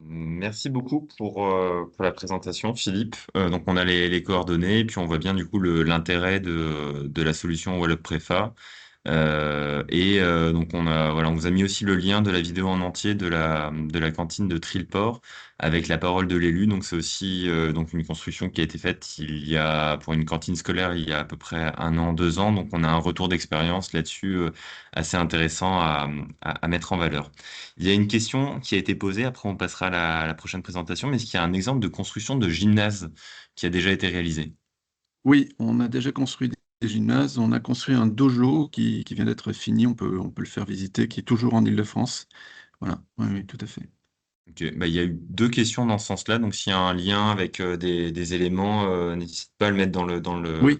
Merci beaucoup pour la présentation, Philippe. Donc, on a les coordonnées, puis on voit bien du coup l'intérêt de la solution Wallops Préfa. Donc, on vous a mis aussi le lien de la vidéo en entier de la cantine de Trilport avec la parole de l'élu. Donc, c'est aussi donc une construction qui a été faite pour une cantine scolaire il y a à peu près 1 an, 2 ans. Donc, on a un retour d'expérience là-dessus assez intéressant à mettre en valeur. Il y a une question qui a été posée, après on passera à la prochaine présentation, mais est-ce qu'il y a un exemple de construction de gymnase qui a déjà été réalisé? Oui, on a déjà construit des gymnases. On a construit un dojo qui vient d'être fini. On peut le faire visiter, qui est toujours en Île-de-France. Voilà, oui, oui, tout à fait. Ok. Bah, il y a eu 2 questions dans ce sens-là, donc s'il y a un lien avec des éléments, n'hésite pas à le mettre Oui, dans le oui,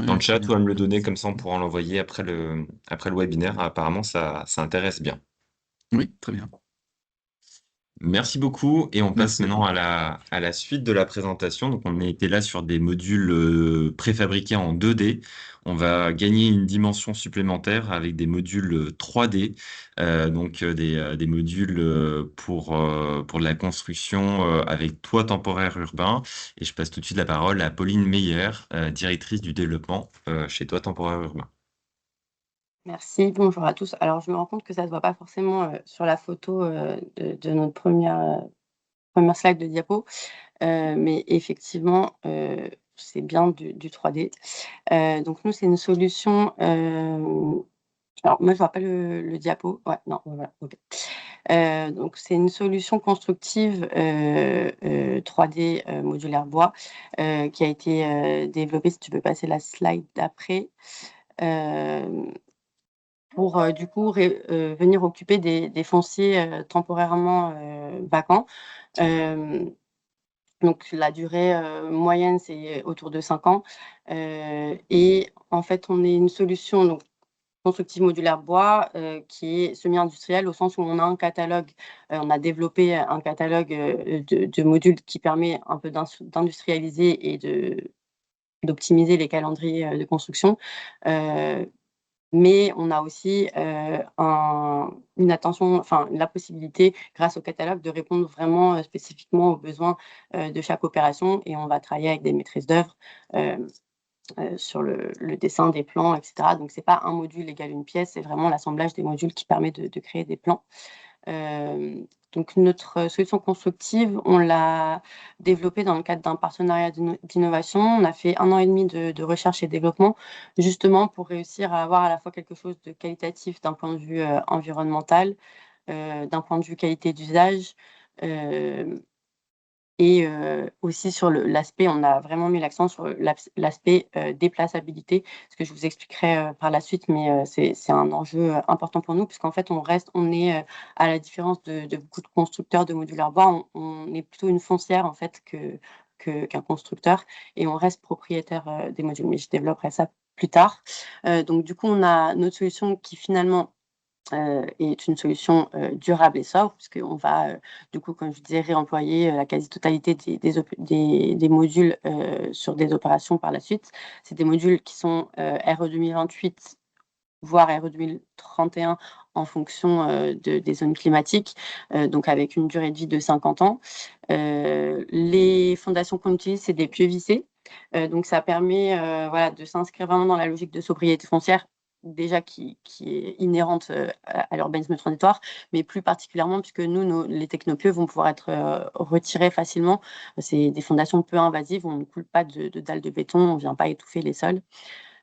très chat bien. ou à me le donner, comme ça on pourra l'envoyer après le webinaire. Apparemment, ça intéresse bien. Oui, très bien. Merci beaucoup et on passe Merci à maintenant vous. à la suite de la présentation. Donc, on était là sur des modules préfabriqués en 2D. On va gagner une dimension supplémentaire avec des modules 3D, des modules pour de la construction avec toit temporaire urbain. Et je passe tout de suite la parole à Pauline Meyer, directrice du développement chez Toit temporaire urbain. Merci, bonjour à tous. Alors, je me rends compte que ça ne se voit pas forcément sur la photo de notre première slide de diapo, mais effectivement, c'est bien du 3D. Donc, nous, c'est une solution. Alors, moi, je ne vois pas le diapo. Ouais, non, voilà, ok. Donc, c'est une solution constructive 3D modulaire bois qui a été développée. Si tu peux passer la slide d'après. Pour du coup venir occuper des fonciers temporairement vacants. Donc la durée moyenne, c'est autour de 5 ans. Et en fait, on est une solution donc constructive modulaire bois qui est semi-industrielle au sens où on a un catalogue, on a développé un catalogue de modules qui permet un peu d'industrialiser et d'optimiser les calendriers de construction. Mais on a aussi la possibilité, grâce au catalogue, de répondre vraiment spécifiquement aux besoins de chaque opération. Et on va travailler avec des maîtrises d'œuvre sur le dessin des plans, etc. Donc, ce n'est pas un module égale une pièce, c'est vraiment l'assemblage des modules qui permet de créer des plans. Donc, notre solution constructive, on l'a développée dans le cadre d'un partenariat d'innovation. On a fait 1 an et demi de recherche et développement, justement pour réussir à avoir à la fois quelque chose de qualitatif d'un point de vue environnemental, d'un point de vue qualité d'usage, et aussi sur l'aspect, on a vraiment mis l'accent sur l'aspect déplaçabilité, ce que je vous expliquerai par la suite, mais c'est un enjeu important pour nous puisqu'en fait, on est à la différence de beaucoup de constructeurs de modulaire bois, on est plutôt une foncière en fait qu'un constructeur et on reste propriétaire des modules. Mais je développerai ça plus tard. Donc du coup, on a notre solution qui finalement est une solution durable et sobre, puisqu'on va, du coup, comme je disais, réemployer la quasi-totalité des modules sur des opérations par la suite. C'est des modules qui sont RE 2028, voire RE 2031, en fonction des zones climatiques, donc avec une durée de vie de 50 ans. Les fondations qu'on utilise, c'est des pieux vissés. Donc, ça permet voilà, de s'inscrire vraiment dans la logique de sobriété foncière, déjà qui est inhérente à l'urbanisme transitoire, mais plus particulièrement puisque nous, les technopieux vont pouvoir être retirés facilement. C'est des fondations peu invasives, on ne coule pas de dalles de béton, on ne vient pas étouffer les sols.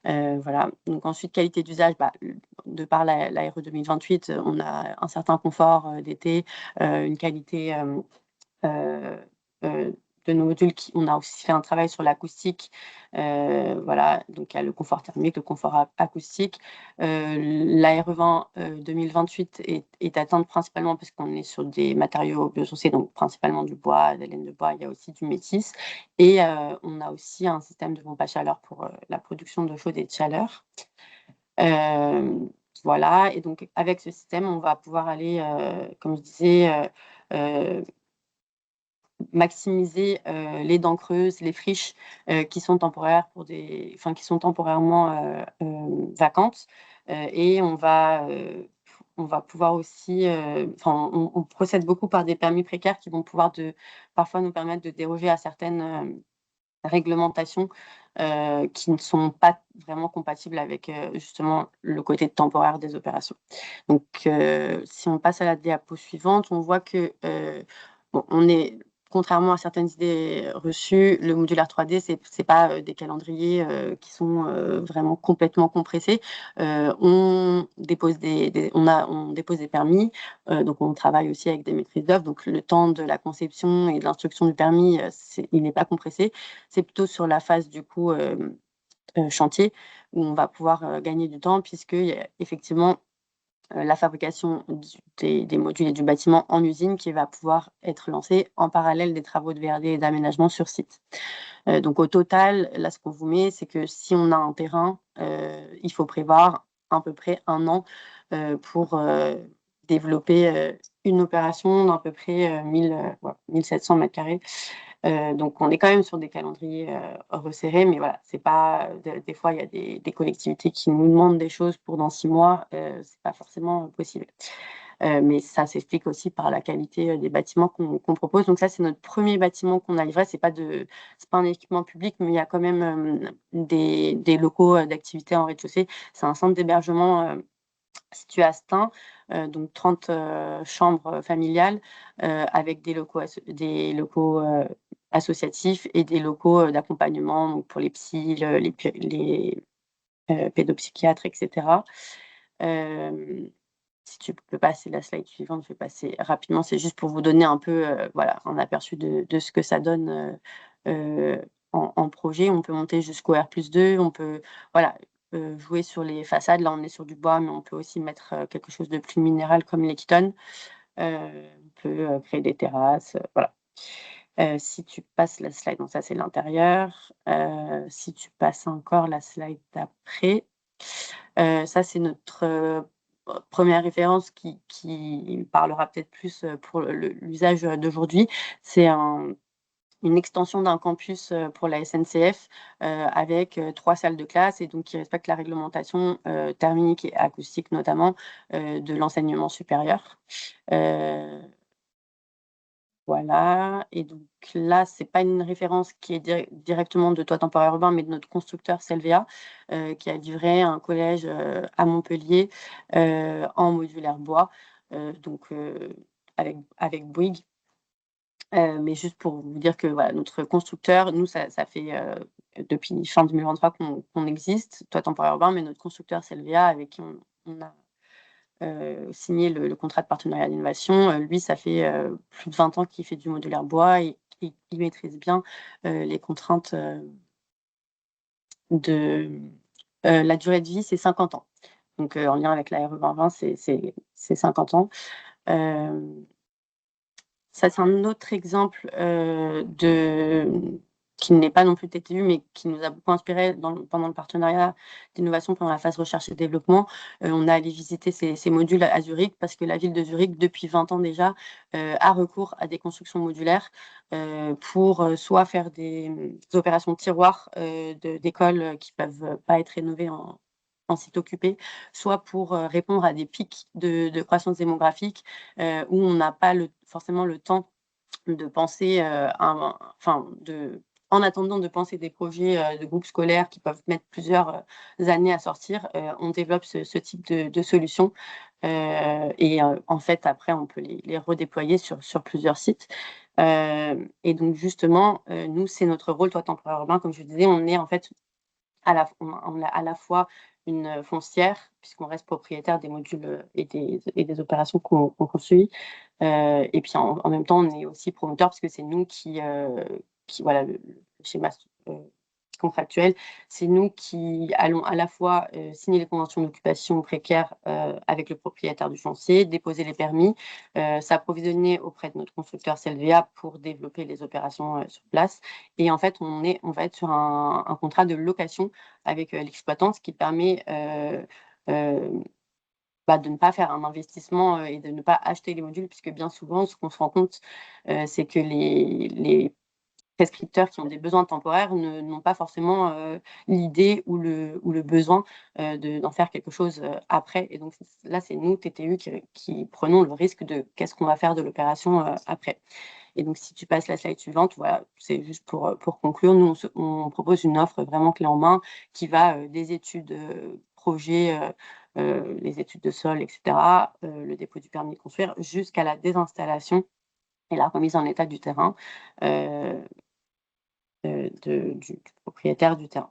Voilà. Donc ensuite, qualité d'usage, de par la RE 2028, on a un certain confort d'été, une qualité de nos modules. On a aussi fait un travail sur l'acoustique. Voilà, donc il y a le confort thermique, le confort acoustique. La RE20 2028 est atteinte principalement parce qu'on est sur des matériaux biosourcés, donc principalement du bois, de la laine de bois, il y a aussi du métis. Et on a aussi un système de pompe à chaleur pour la production d'eau chaude et de chaleur. Voilà, et donc avec ce système, on va pouvoir aller, comme je disais, maximiser les dents creuses, les friches qui sont temporaires qui sont temporairement vacantes. Et on va pouvoir aussi, on procède beaucoup par des permis précaires qui vont pouvoir parfois nous permettre de déroger à certaines réglementations qui ne sont pas vraiment compatibles avec justement le côté temporaire des opérations. Donc, si on passe à la diapo suivante, on voit que on est, contrairement à certaines idées reçues, le modulaire 3D, c'est pas des calendriers qui sont vraiment complètement compressés. On dépose on dépose des permis, donc on travaille aussi avec des maîtrises d'œuvre. Donc le temps de la conception et de l'instruction du permis, il n'est pas compressé. C'est plutôt sur la phase du coup chantier où on va pouvoir gagner du temps puisque effectivement la fabrication des modules et du bâtiment en usine qui va pouvoir être lancée en parallèle des travaux de VRD et d'aménagement sur site. Donc au total, là, ce qu'on vous met, c'est que si on a un terrain, il faut prévoir à peu près 1 an pour développer une opération d'à peu près 1700 mètres carrés. Donc on est quand même sur des calendriers resserrés, mais voilà, c'est pas des fois il y a des collectivités qui nous demandent des choses pour dans 6 mois, c'est pas forcément possible. Mais ça s'explique aussi par la qualité des bâtiments qu'on propose. Donc ça, c'est notre premier bâtiment qu'on a livré. C'est pas un équipement public, mais il y a quand même des locaux d'activité en rez-de-chaussée. C'est un centre d'hébergement situé à Stein, donc 30 chambres familiales avec des locaux associatifs et des locaux d'accompagnement, donc pour les psys, les pédopsychiatres, etc. Si tu peux passer la slide suivante, je vais passer rapidement. C'est juste pour vous donner un peu voilà, un aperçu de ce que ça donne en projet. On peut monter jusqu'au R+2. On peut voilà, jouer sur les façades. Là, on est sur du bois, mais on peut aussi mettre quelque chose de plus minéral comme les chitones. On peut créer des terrasses. Voilà. Si tu passes la slide, donc ça, c'est l'intérieur. Si tu passes encore la slide d'après, ça, c'est notre première référence qui parlera peut-être plus pour l'usage d'aujourd'hui. C'est une extension d'un campus pour la SNCF avec 3 salles de classe et donc qui respecte la réglementation thermique et acoustique notamment de l'enseignement supérieur. Voilà, et donc là, c'est pas une référence qui est directement de Toit Temporaire Urbain, mais de notre constructeur Selvéa, qui a livré un collège à Montpellier en modulaire bois, donc avec Bouygues. Mais juste pour vous dire que voilà, notre constructeur, nous, ça fait depuis fin 2023 qu'on existe, Toit Temporaire Urbain, mais notre constructeur Selvéa, avec qui on a signé le contrat de partenariat d'innovation. Lui, ça fait plus de 20 ans qu'il fait du modulaire bois et il maîtrise bien les contraintes de la durée de vie, c'est 50 ans. Donc en lien avec la RE 2020, c'est 50 ans. Ça, c'est un autre exemple qui n'est pas non plus TTU, mais qui nous a beaucoup inspiré pendant le partenariat d'innovation, pendant la phase recherche et développement. On est allé visiter ces modules à Zurich parce que la ville de Zurich, depuis 20 ans déjà, a recours à des constructions modulaires pour soit faire des opérations de tiroirs d'écoles qui ne peuvent pas être rénovées en site occupé, soit pour répondre à des pics de croissance démographique où on n'a pas forcément le temps de penser, en attendant de penser des projets de groupes scolaires qui peuvent mettre plusieurs années à sortir, on développe ce type de solution. Et en fait, après, on peut les redéployer sur plusieurs sites. Et donc, justement, nous, c'est notre rôle, Toit Temporaire Urbain, comme je disais, on est en fait on a à la fois une foncière, puisqu'on reste propriétaire des modules et des opérations qu'on construit. Et puis en même temps, on est aussi promoteur, parce que c'est nous qui voilà, le schéma contractuel, c'est nous qui allons à la fois signer les conventions d'occupation précaire avec le propriétaire du foncier, déposer les permis, s'approvisionner auprès de notre constructeur CLVA pour développer les opérations sur place. Et en fait, on va être sur un contrat de location avec l'exploitant, ce qui permet de ne pas faire un investissement et de ne pas acheter les modules, puisque bien souvent, ce qu'on se rend compte, c'est que les prescripteurs qui ont des besoins temporaires n'ont pas forcément l'idée ou le besoin d'en faire quelque chose après. Et donc là, c'est nous, TTU, qui prenons le risque de qu'est-ce qu'on va faire de l'opération après. Et donc, si tu passes la slide suivante, voilà, c'est juste pour conclure. Nous, on propose une offre vraiment clé en main qui va des études projets, les études de sol, etc., le dépôt du permis de construire, jusqu'à la désinstallation et la remise en état du terrain du propriétaire du terrain.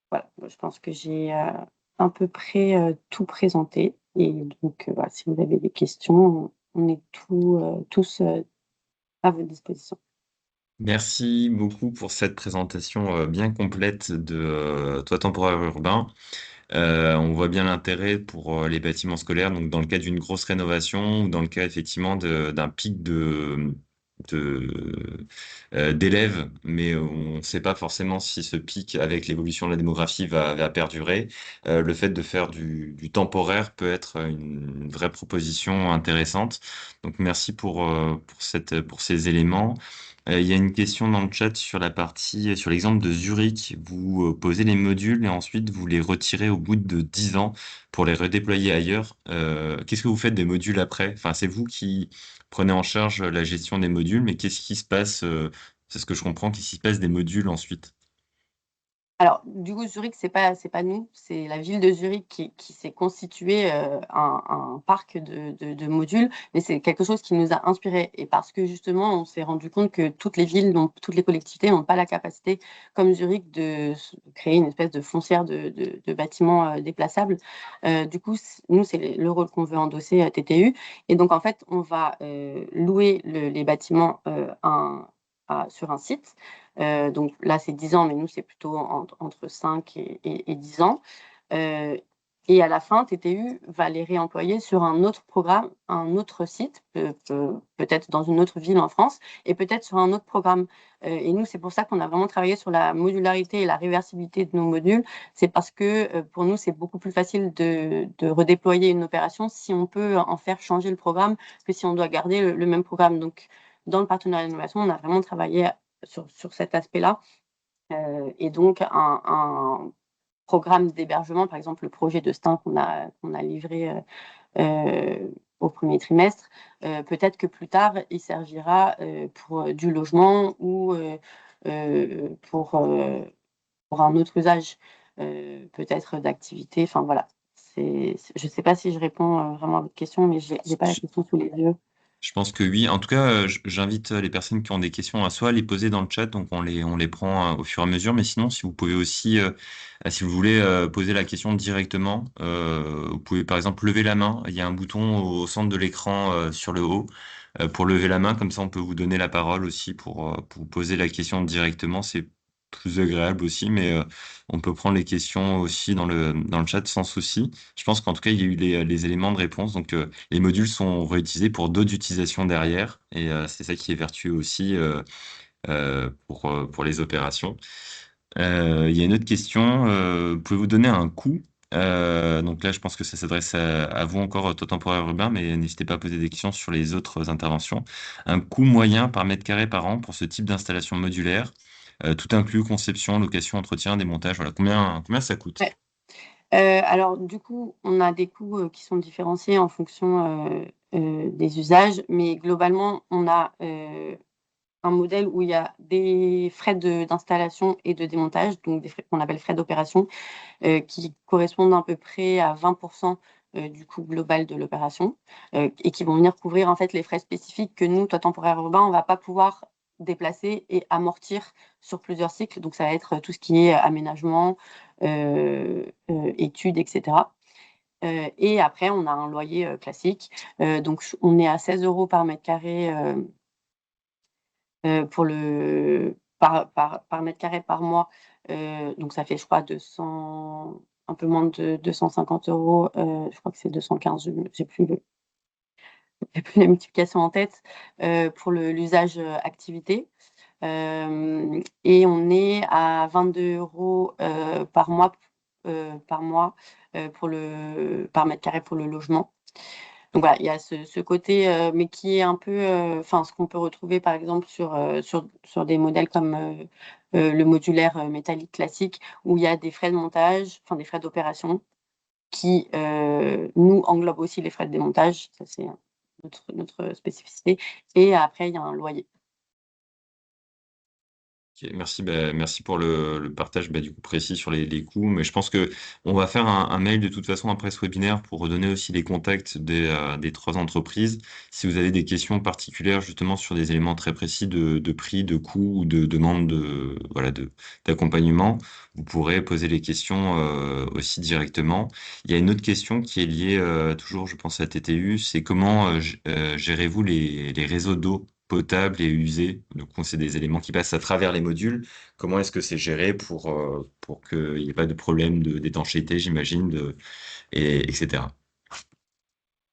Voilà, je pense que j'ai à peu près tout présenté. Et donc, voilà, si vous avez des questions, on est tous à votre disposition. Merci beaucoup pour cette présentation bien complète de Toit Temporaire Urbain. On voit bien l'intérêt pour les bâtiments scolaires, donc dans le cas d'une grosse rénovation ou dans le cas effectivement d'un pic de, d'élèves, mais on ne sait pas forcément si ce pic, avec l'évolution de la démographie, va perdurer. Le fait de faire du temporaire peut être une vraie proposition intéressante. Donc merci pour ces éléments. Il y a une question dans le chat sur la partie, sur l'exemple de Zurich. Vous posez les modules et ensuite vous les retirez au bout de 10 ans pour les redéployer ailleurs. Qu'est-ce que vous faites des modules après? Enfin, c'est vous qui prenez en charge la gestion des modules, mais qu'est-ce qui se passe, c'est ce que je comprends, qu'est-ce qui se passe des modules ensuite? Alors, du coup, Zurich, c'est pas nous, c'est la ville de Zurich qui s'est constitué un parc de modules, mais c'est quelque chose qui nous a inspiré. Et parce que justement, on s'est rendu compte que toutes les villes, toutes les collectivités n'ont pas la capacité, comme Zurich, de créer une espèce de foncière de bâtiments déplaçables. Du coup, nous, c'est le rôle qu'on veut endosser à TTU. Et donc, en fait, on va louer les bâtiments sur un site. Donc là, c'est 10 ans, mais nous, c'est plutôt entre 5 et 10 ans. Et à la fin, TTU va les réemployer sur un autre programme, un autre site, peut-être dans une autre ville en France, et peut-être sur un autre programme. Et nous, c'est pour ça qu'on a vraiment travaillé sur la modularité et la réversibilité de nos modules. C'est parce que pour nous, c'est beaucoup plus facile de redéployer une opération si on peut en faire changer le programme que si on doit garder le même programme. Donc, dans le partenariat d'innovation, on a vraiment travaillé sur cet aspect-là. Et donc, un programme d'hébergement, par exemple, le projet de STIN qu'on a livré au premier trimestre, peut-être que plus tard, il servira pour du logement ou pour un autre usage, peut-être d'activité. Enfin, voilà. Je ne sais pas si je réponds vraiment à votre question, mais je n'ai pas la question sous les yeux. Je pense que oui. En tout cas, j'invite les personnes qui ont des questions à soit les poser dans le chat, donc on les prend au fur et à mesure, mais sinon, si vous pouvez aussi, si vous voulez poser la question directement, vous pouvez par exemple lever la main. Il y a un bouton au centre de l'écran sur le haut pour lever la main, comme ça on peut vous donner la parole aussi pour poser la question directement. C'est plus agréable aussi, mais on peut prendre les questions aussi dans le chat sans souci. Je pense qu'en tout cas, il y a eu les éléments de réponse. Donc, les modules sont réutilisés pour d'autres utilisations derrière. Et c'est ça qui est vertueux aussi pour les opérations. Il y a une autre question. Pouvez-vous donner un coût? Donc là, je pense que ça s'adresse à vous encore, taux temporaire urbain, mais n'hésitez pas à poser des questions sur les autres interventions. Un coût moyen par mètre carré par an pour ce type d'installation modulaire, tout inclus, conception, location, entretien, démontage. Voilà, combien ça coûte? Ouais. Alors, du coup, on a des coûts qui sont différenciés en fonction des usages, mais globalement, on a un modèle où il y a des frais d'installation et de démontage, donc des frais qu'on appelle frais d'opération, qui correspondent à peu près à 20% du coût global de l'opération, et qui vont venir couvrir en fait les frais spécifiques que nous, Toit temporaire urbain, on ne va pas pouvoir déplacer et amortir sur plusieurs cycles. Donc ça va être tout ce qui est aménagement, études, etc. Et après, on a un loyer classique. Donc on est à 16 € par mètre carré par mètre carré par mois. Donc ça fait, je crois, un peu moins de 250 €. Je crois que c'est 215, j'ai plus les multiplications en tête, pour l'usage activité. Et on est à 22 € par mois par mètre carré pour le logement. Donc voilà, il y a ce côté, mais qui est un peu, enfin, ce qu'on peut retrouver par exemple sur des modèles comme le modulaire métallique classique, où il y a des frais de montage, enfin des frais d'opération, qui nous englobent aussi les frais de démontage. Ça, c'est notre spécificité. Et après, il y a un loyer. Ok, merci, merci pour le partage du coup précis sur les coûts. Mais je pense que on va faire un mail de toute façon après ce webinaire pour redonner aussi les contacts des trois entreprises. Si vous avez des questions particulières justement sur des éléments très précis de prix, de coûts ou de demande d'accompagnement, vous pourrez poser les questions aussi directement. Il y a une autre question qui est liée toujours, je pense, à TTU, c'est comment gérez-vous les réseaux d'eau potable et usée. Donc, c'est des éléments qui passent à travers les modules. Comment est-ce que c'est géré pour qu'il n'y ait pas de problème d'étanchéité, j'imagine, etc.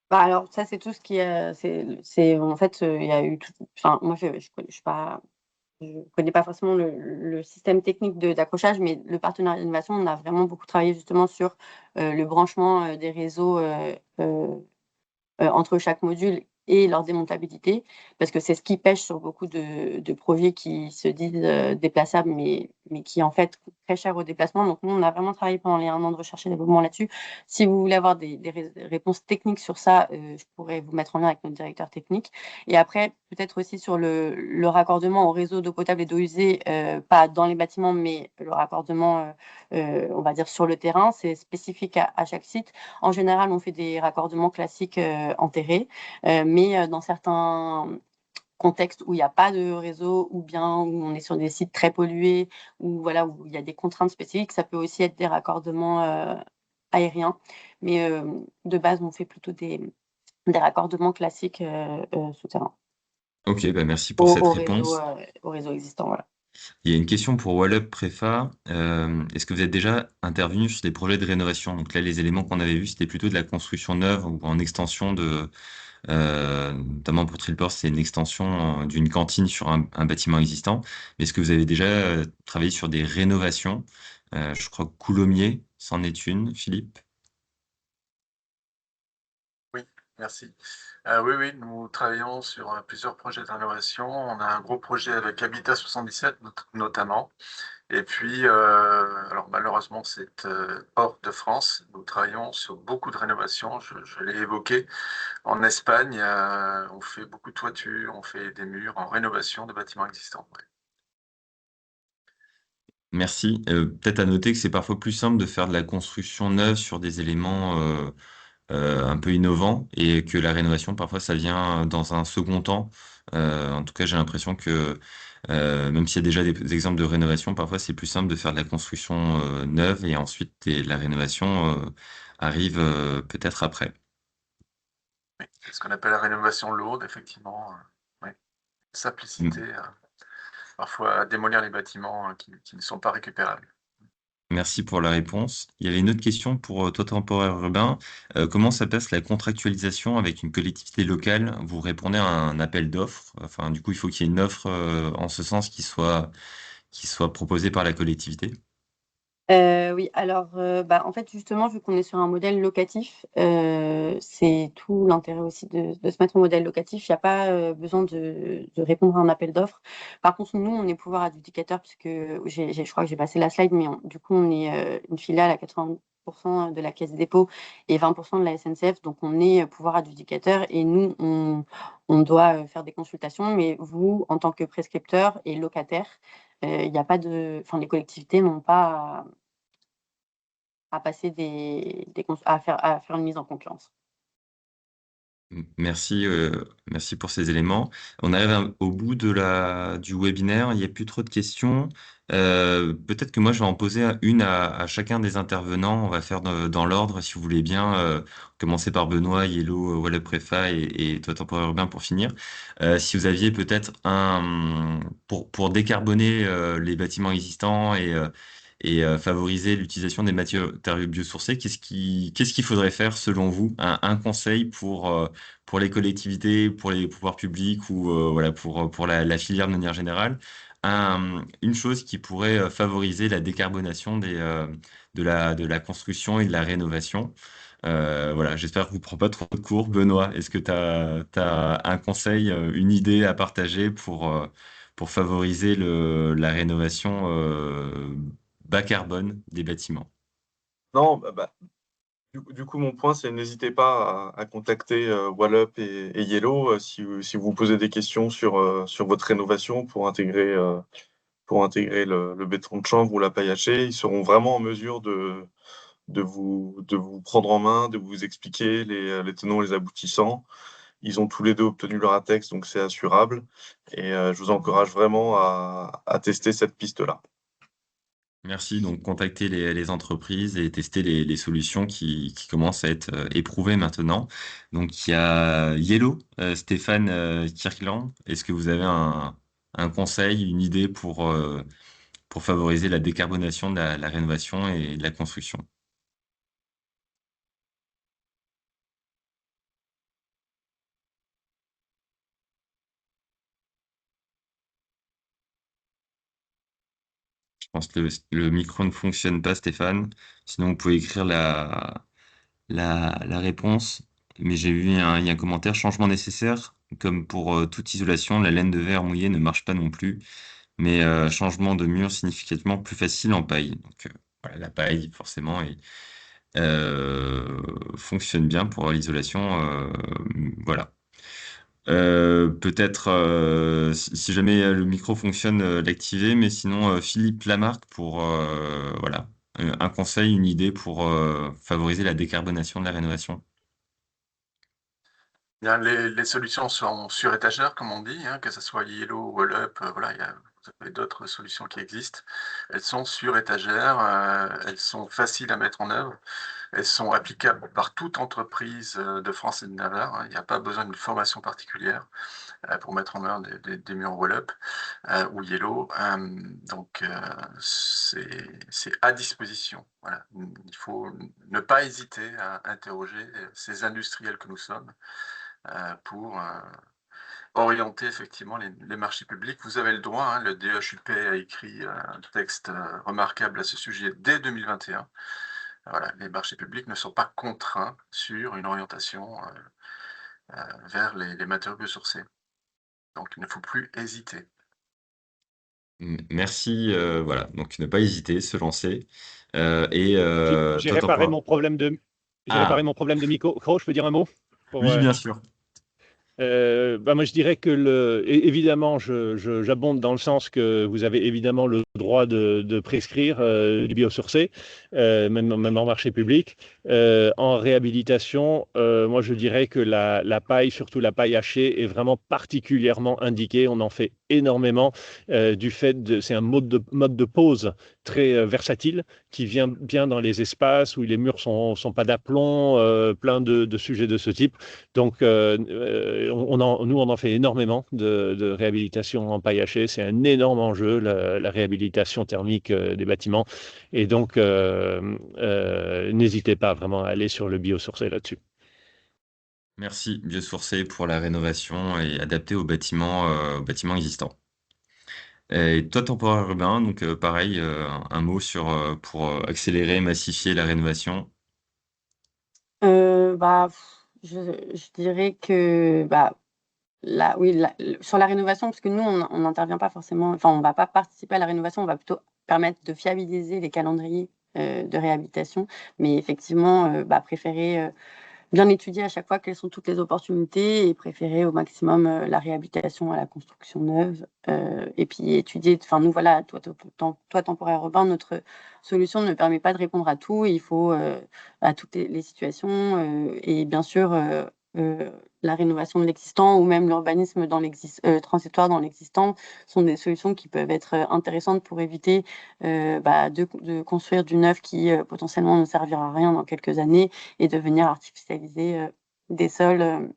Bah, alors ça, c'est tout ce qui est, en fait, il y a eu tout, enfin, moi, je connais pas forcément le système technique d'accrochage, mais le partenariat d'innovation, on a vraiment beaucoup travaillé justement sur le branchement des réseaux entre chaque module et leur démontabilité, parce que c'est ce qui pêche sur beaucoup de projets qui se disent déplaçables, mais qui en fait coûtent très cher au déplacement. Donc nous, on a vraiment travaillé pendant les 1 an de recherche et développement là-dessus. Si vous voulez avoir des réponses techniques sur ça, je pourrais vous mettre en lien avec notre directeur technique. Et après, peut-être aussi sur le raccordement au réseau d'eau potable et d'eau usée, pas dans les bâtiments, mais le raccordement, on va dire sur le terrain, c'est spécifique à chaque site. En général, on fait des raccordements classiques enterrés, mais dans certains contextes où il n'y a pas de réseau ou bien où on est sur des sites très pollués ou voilà, où il y a des contraintes spécifiques, ça peut aussi être des raccordements aériens. Mais de base, on fait plutôt des raccordements classiques souterrains Ok, bah merci pour cette réponse. au réseau existant. Voilà. Il y a une question pour Wallup Préfa. Est-ce que vous êtes déjà intervenu sur des projets de rénovation? Donc là, les éléments qu'on avait vus, c'était plutôt de la construction neuve ou en extension notamment pour Trilport, c'est une extension d'une cantine sur un bâtiment existant. Mais est-ce que vous avez déjà travaillé sur des rénovations? Je crois que Coulommiers, c'en est une, Philippe. Oui, merci. Oui, nous travaillons sur plusieurs projets de rénovation. On a un gros projet avec Habitat 77 notamment. Et puis, alors malheureusement, c'est hors de France. Nous travaillons sur beaucoup de rénovations. Je l'ai évoqué. En Espagne, on fait beaucoup de toitures, on fait des murs en rénovation de bâtiments existants. Ouais. Merci. Peut-être à noter que c'est parfois plus simple de faire de la construction neuve sur des éléments un peu innovants et que la rénovation, parfois, ça vient dans un second temps. En tout cas, j'ai l'impression que même s'il y a déjà des exemples de rénovation, parfois, c'est plus simple de faire de la construction neuve et ensuite la rénovation arrive peut-être après. Oui, c'est ce qu'on appelle la rénovation lourde, effectivement. Oui. Simplicité, parfois démolir les bâtiments qui ne sont pas récupérables. Merci pour la réponse. Il y avait une autre question pour Toit Temporaire Urbain. Comment ça passe la contractualisation avec une collectivité locale? Vous répondez à un appel d'offres. Enfin, du coup, il faut qu'il y ait une offre en ce sens qui soit proposée par la collectivité. Oui, alors, en fait, justement, vu qu'on est sur un modèle locatif, c'est tout l'intérêt aussi de se mettre en modèle locatif. Il n'y a pas besoin de répondre à un appel d'offres. Par contre, nous, on est pouvoir adjudicateur puisque je crois que j'ai passé la slide, mais du coup, on est une filiale à 80% de la Caisse des dépôts et 20% de la SNCF. Donc, on est pouvoir adjudicateur et nous, on doit faire des consultations. Mais vous, en tant que prescripteur et locataire, il n'y a pas enfin, les collectivités n'ont pas à passer à faire une mise en concurrence. Merci pour ces éléments. On arrive au bout du webinaire. Il n'y a plus trop de questions. Peut-être que moi, je vais en poser une à chacun des intervenants. On va faire dans l'ordre, si vous voulez bien. Commencer par Benoît, Yellow, Wallup Préfa et Toit Temporaire Urbain pour finir. Si vous aviez peut-être pour décarboner les bâtiments existants et favoriser l'utilisation des matériaux biosourcés, qu'est-ce qu'il faudrait faire selon vous? Un conseil pour les collectivités, pour les pouvoirs publics ou voilà, pour la filière de manière générale, une chose qui pourrait favoriser la décarbonation de la construction et de la rénovation. Voilà, j'espère que vous ne prenez pas trop de cours. Benoît, est-ce que tu as un conseil, une idée à partager pour favoriser la rénovation bas carbone des bâtiments? Non, du coup, mon point, c'est n'hésitez pas à contacter Wallup et Yellow si vous vous posez des questions sur votre rénovation pour intégrer le béton de chanvre ou la paille hachée. Ils seront vraiment en mesure de vous prendre en main, de vous expliquer les tenants et les aboutissants. Ils ont tous les deux obtenu leur ATEX, donc c'est assurable. Et je vous encourage vraiment à tester cette piste-là. Merci. Donc, contacter les entreprises et tester les solutions qui commencent à être éprouvées maintenant. Donc, il y a Yellow, Stéphane Kirkland. Est-ce que vous avez un conseil, une idée pour favoriser la décarbonation de la rénovation et de la construction? Je pense que le micro ne fonctionne pas, Stéphane. Sinon, vous pouvez écrire la réponse. Mais j'ai vu il y a un commentaire, changement nécessaire. Comme pour toute isolation, la laine de verre mouillée ne marche pas non plus. Mais changement de mur significativement plus facile en paille. Donc voilà, la paille, forcément, fonctionne bien pour l'isolation. Voilà. Peut-être, si jamais le micro fonctionne, l'activer, mais sinon, Philippe Lamarck pour, voilà, un conseil, une idée pour favoriser la décarbonation de la rénovation. Bien, les solutions sont sur étagère, comme on dit, hein, que ce soit Yellow ou Wallup, voilà, vous avez d'autres solutions qui existent. Elles sont sur étagère, elles sont faciles à mettre en œuvre, elles sont applicables par toute entreprise de France et de Navarre, hein. Il n'y a pas besoin d'une formation particulière pour mettre en œuvre des murs Wallup ou Yellow. Donc, c'est à disposition. Voilà. Il faut ne pas hésiter à interroger ces industriels que nous sommes pour orienter effectivement les marchés publics. Vous avez le droit, hein, le DHUP a écrit un texte remarquable à ce sujet dès 2021. Voilà, les marchés publics ne sont pas contraints sur une orientation vers les matériaux biosourcés. Donc il ne faut plus hésiter. Merci, voilà, donc ne pas hésiter, se lancer. J'ai Toi, réparé mon problème de, j'ai réparé Ah, mon problème de micro. Je peux dire un mot pour, oui, bien sûr. moi, je dirais que évidemment, j'abonde dans le sens que vous avez évidemment le droit de prescrire du biosourcé, même en marché public. En réhabilitation, moi, je dirais que la paille, surtout la paille hachée, est vraiment particulièrement indiquée. On en fait énormément du fait c'est un mode de pose très versatile qui vient bien dans les espaces où les murs sont pas d'aplomb, plein de sujets de ce type. Donc, nous, on en fait énormément de réhabilitation en paille hachée. C'est un énorme enjeu, la réhabilitation thermique des bâtiments. Et donc, n'hésitez pas vraiment à aller sur le biosourcé là-dessus. Merci, biosourcé pour la rénovation et adapté aux bâtiments existants. Et toi, temporaire urbain, donc pareil, un mot pour accélérer, massifier la rénovation. Bah, je dirais que bah, oui, sur la rénovation, parce que nous, on n'intervient pas forcément, enfin, on ne va pas participer à la rénovation, on va plutôt permettre de fiabiliser les calendriers de réhabilitation, mais effectivement, préférer bien étudier à chaque fois quelles sont toutes les opportunités et préférer au maximum la réhabilitation à la construction neuve. Et puis étudier, enfin nous voilà, toi temporaire urbain, notre solution ne permet pas de répondre à tout. Il faut à toutes les situations et bien sûr la rénovation de l'existant ou même l'urbanisme transitoire dans l'existant sont des solutions qui peuvent être intéressantes pour éviter de construire du neuf qui potentiellement ne servira à rien dans quelques années et de venir artificialiser des sols,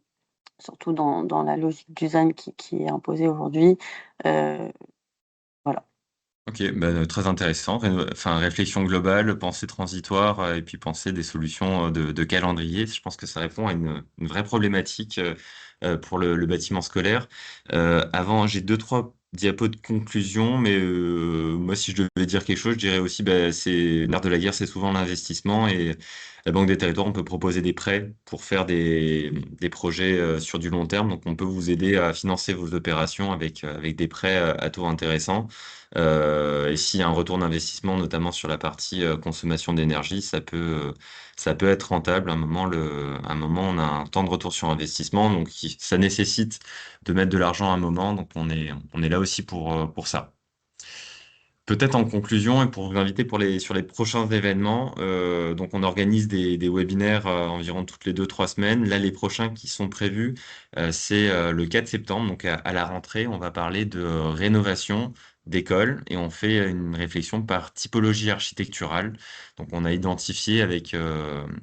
surtout dans la logique du ZAN qui est imposée aujourd'hui. Voilà. Ok, très intéressant. Enfin, réflexion globale, pensée transitoire, et puis penser des solutions de calendrier. Je pense que ça répond à une vraie problématique pour le bâtiment scolaire. Avant, j'ai deux, trois diapos de conclusion, mais moi, si je devais dire quelque chose, je dirais aussi, c'est l'art de la guerre, c'est souvent l'investissement, et la Banque des Territoires, on peut proposer des prêts pour faire des projets sur du long terme. Donc, on peut vous aider à financer vos opérations avec des prêts à taux intéressants. Et s'il y a un retour d'investissement, notamment sur la partie consommation d'énergie, ça peut être rentable. À un moment, on a un temps de retour sur investissement, donc ça nécessite de mettre de l'argent à un moment. Donc on est là aussi pour ça. Peut-être en conclusion, et pour vous inviter sur les prochains événements, donc on organise des webinaires environ toutes les 2-3 semaines. Là, les prochains qui sont prévus, c'est le 4 septembre, donc à la rentrée, on va parler de rénovation d'école et on fait une réflexion par typologie architecturale. Donc, on a identifié avec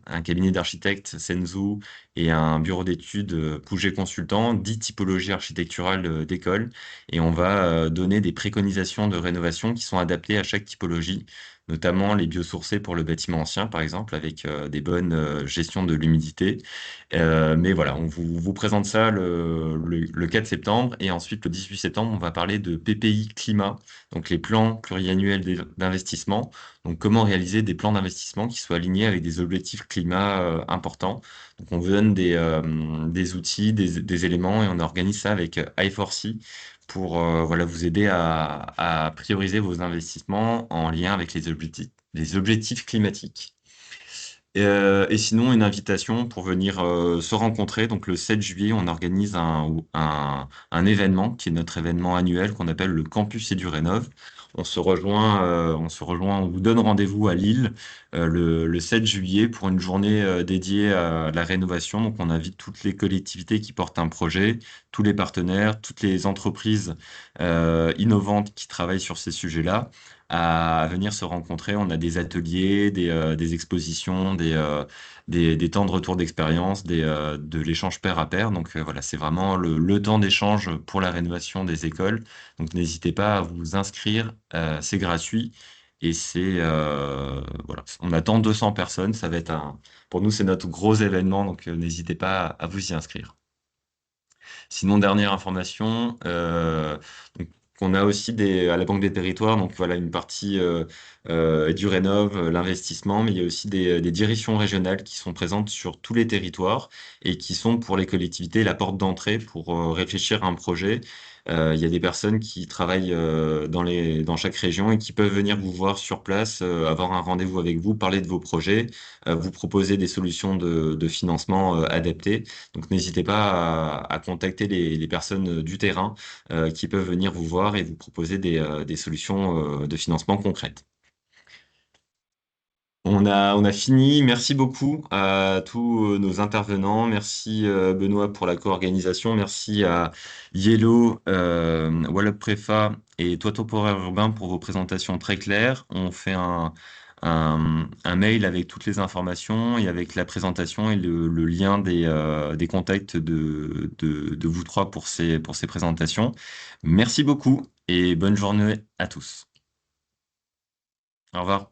un cabinet d'architectes, Senzu, et un bureau d'études, Pouget Consultant, 10 typologies architecturales d'école. Et on va donner des préconisations de rénovation qui sont adaptées à chaque typologie, notamment les biosourcés pour le bâtiment ancien, par exemple, avec des bonnes gestions de l'humidité. Mais voilà, on vous présente ça le 4 septembre et ensuite le 18 septembre, on va parler de PPI climat, donc les plans pluriannuels d'investissement. Donc comment réaliser des plans d'investissement qui soient alignés avec des objectifs climat importants. Donc on vous donne des outils, des éléments et on organise ça avec i4C pour voilà, vous aider à prioriser vos investissements en lien avec les objectifs climatiques. Et sinon, une invitation pour venir se rencontrer. Donc, le 7 juillet, on organise un événement qui est notre événement annuel qu'on appelle le Campus Édurénov. On vous donne rendez-vous à Lille le 7 juillet pour une journée dédiée à la rénovation. Donc, on invite toutes les collectivités qui portent un projet, tous les partenaires, toutes les entreprises innovantes qui travaillent sur ces sujets-là à venir se rencontrer. On a des ateliers, des expositions, des temps de retour d'expérience, de l'échange pair à pair. Donc voilà, c'est vraiment le temps d'échange pour la rénovation des écoles. Donc n'hésitez pas à vous inscrire, c'est gratuit. Et voilà, on attend 200 personnes. Ça va être pour nous, c'est notre gros événement, donc n'hésitez pas à vous y inscrire. Sinon, dernière information, donc, on a aussi à la Banque des Territoires, donc voilà, une partie du rénov, l'investissement, mais il y a aussi des directions régionales qui sont présentes sur tous les territoires et qui sont pour les collectivités la porte d'entrée pour réfléchir à un projet. Il y a des personnes qui travaillent dans chaque région et qui peuvent venir vous voir sur place, avoir un rendez-vous avec vous, parler de vos projets, vous proposer des solutions de financement adaptées. Donc n'hésitez pas à contacter les personnes du terrain qui peuvent venir vous voir et vous proposer des solutions de financement concrètes. On a fini. Merci beaucoup à tous nos intervenants. Merci Benoît pour la co-organisation. Merci à Yellow, Wallop Préfa et Toit Temporaire Urbain pour vos présentations très claires. On fait un mail avec toutes les informations et avec la présentation et le lien des contacts de vous trois pour ces présentations. Merci beaucoup et bonne journée à tous. Au revoir.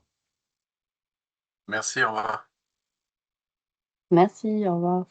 Merci, au revoir. Merci, au revoir.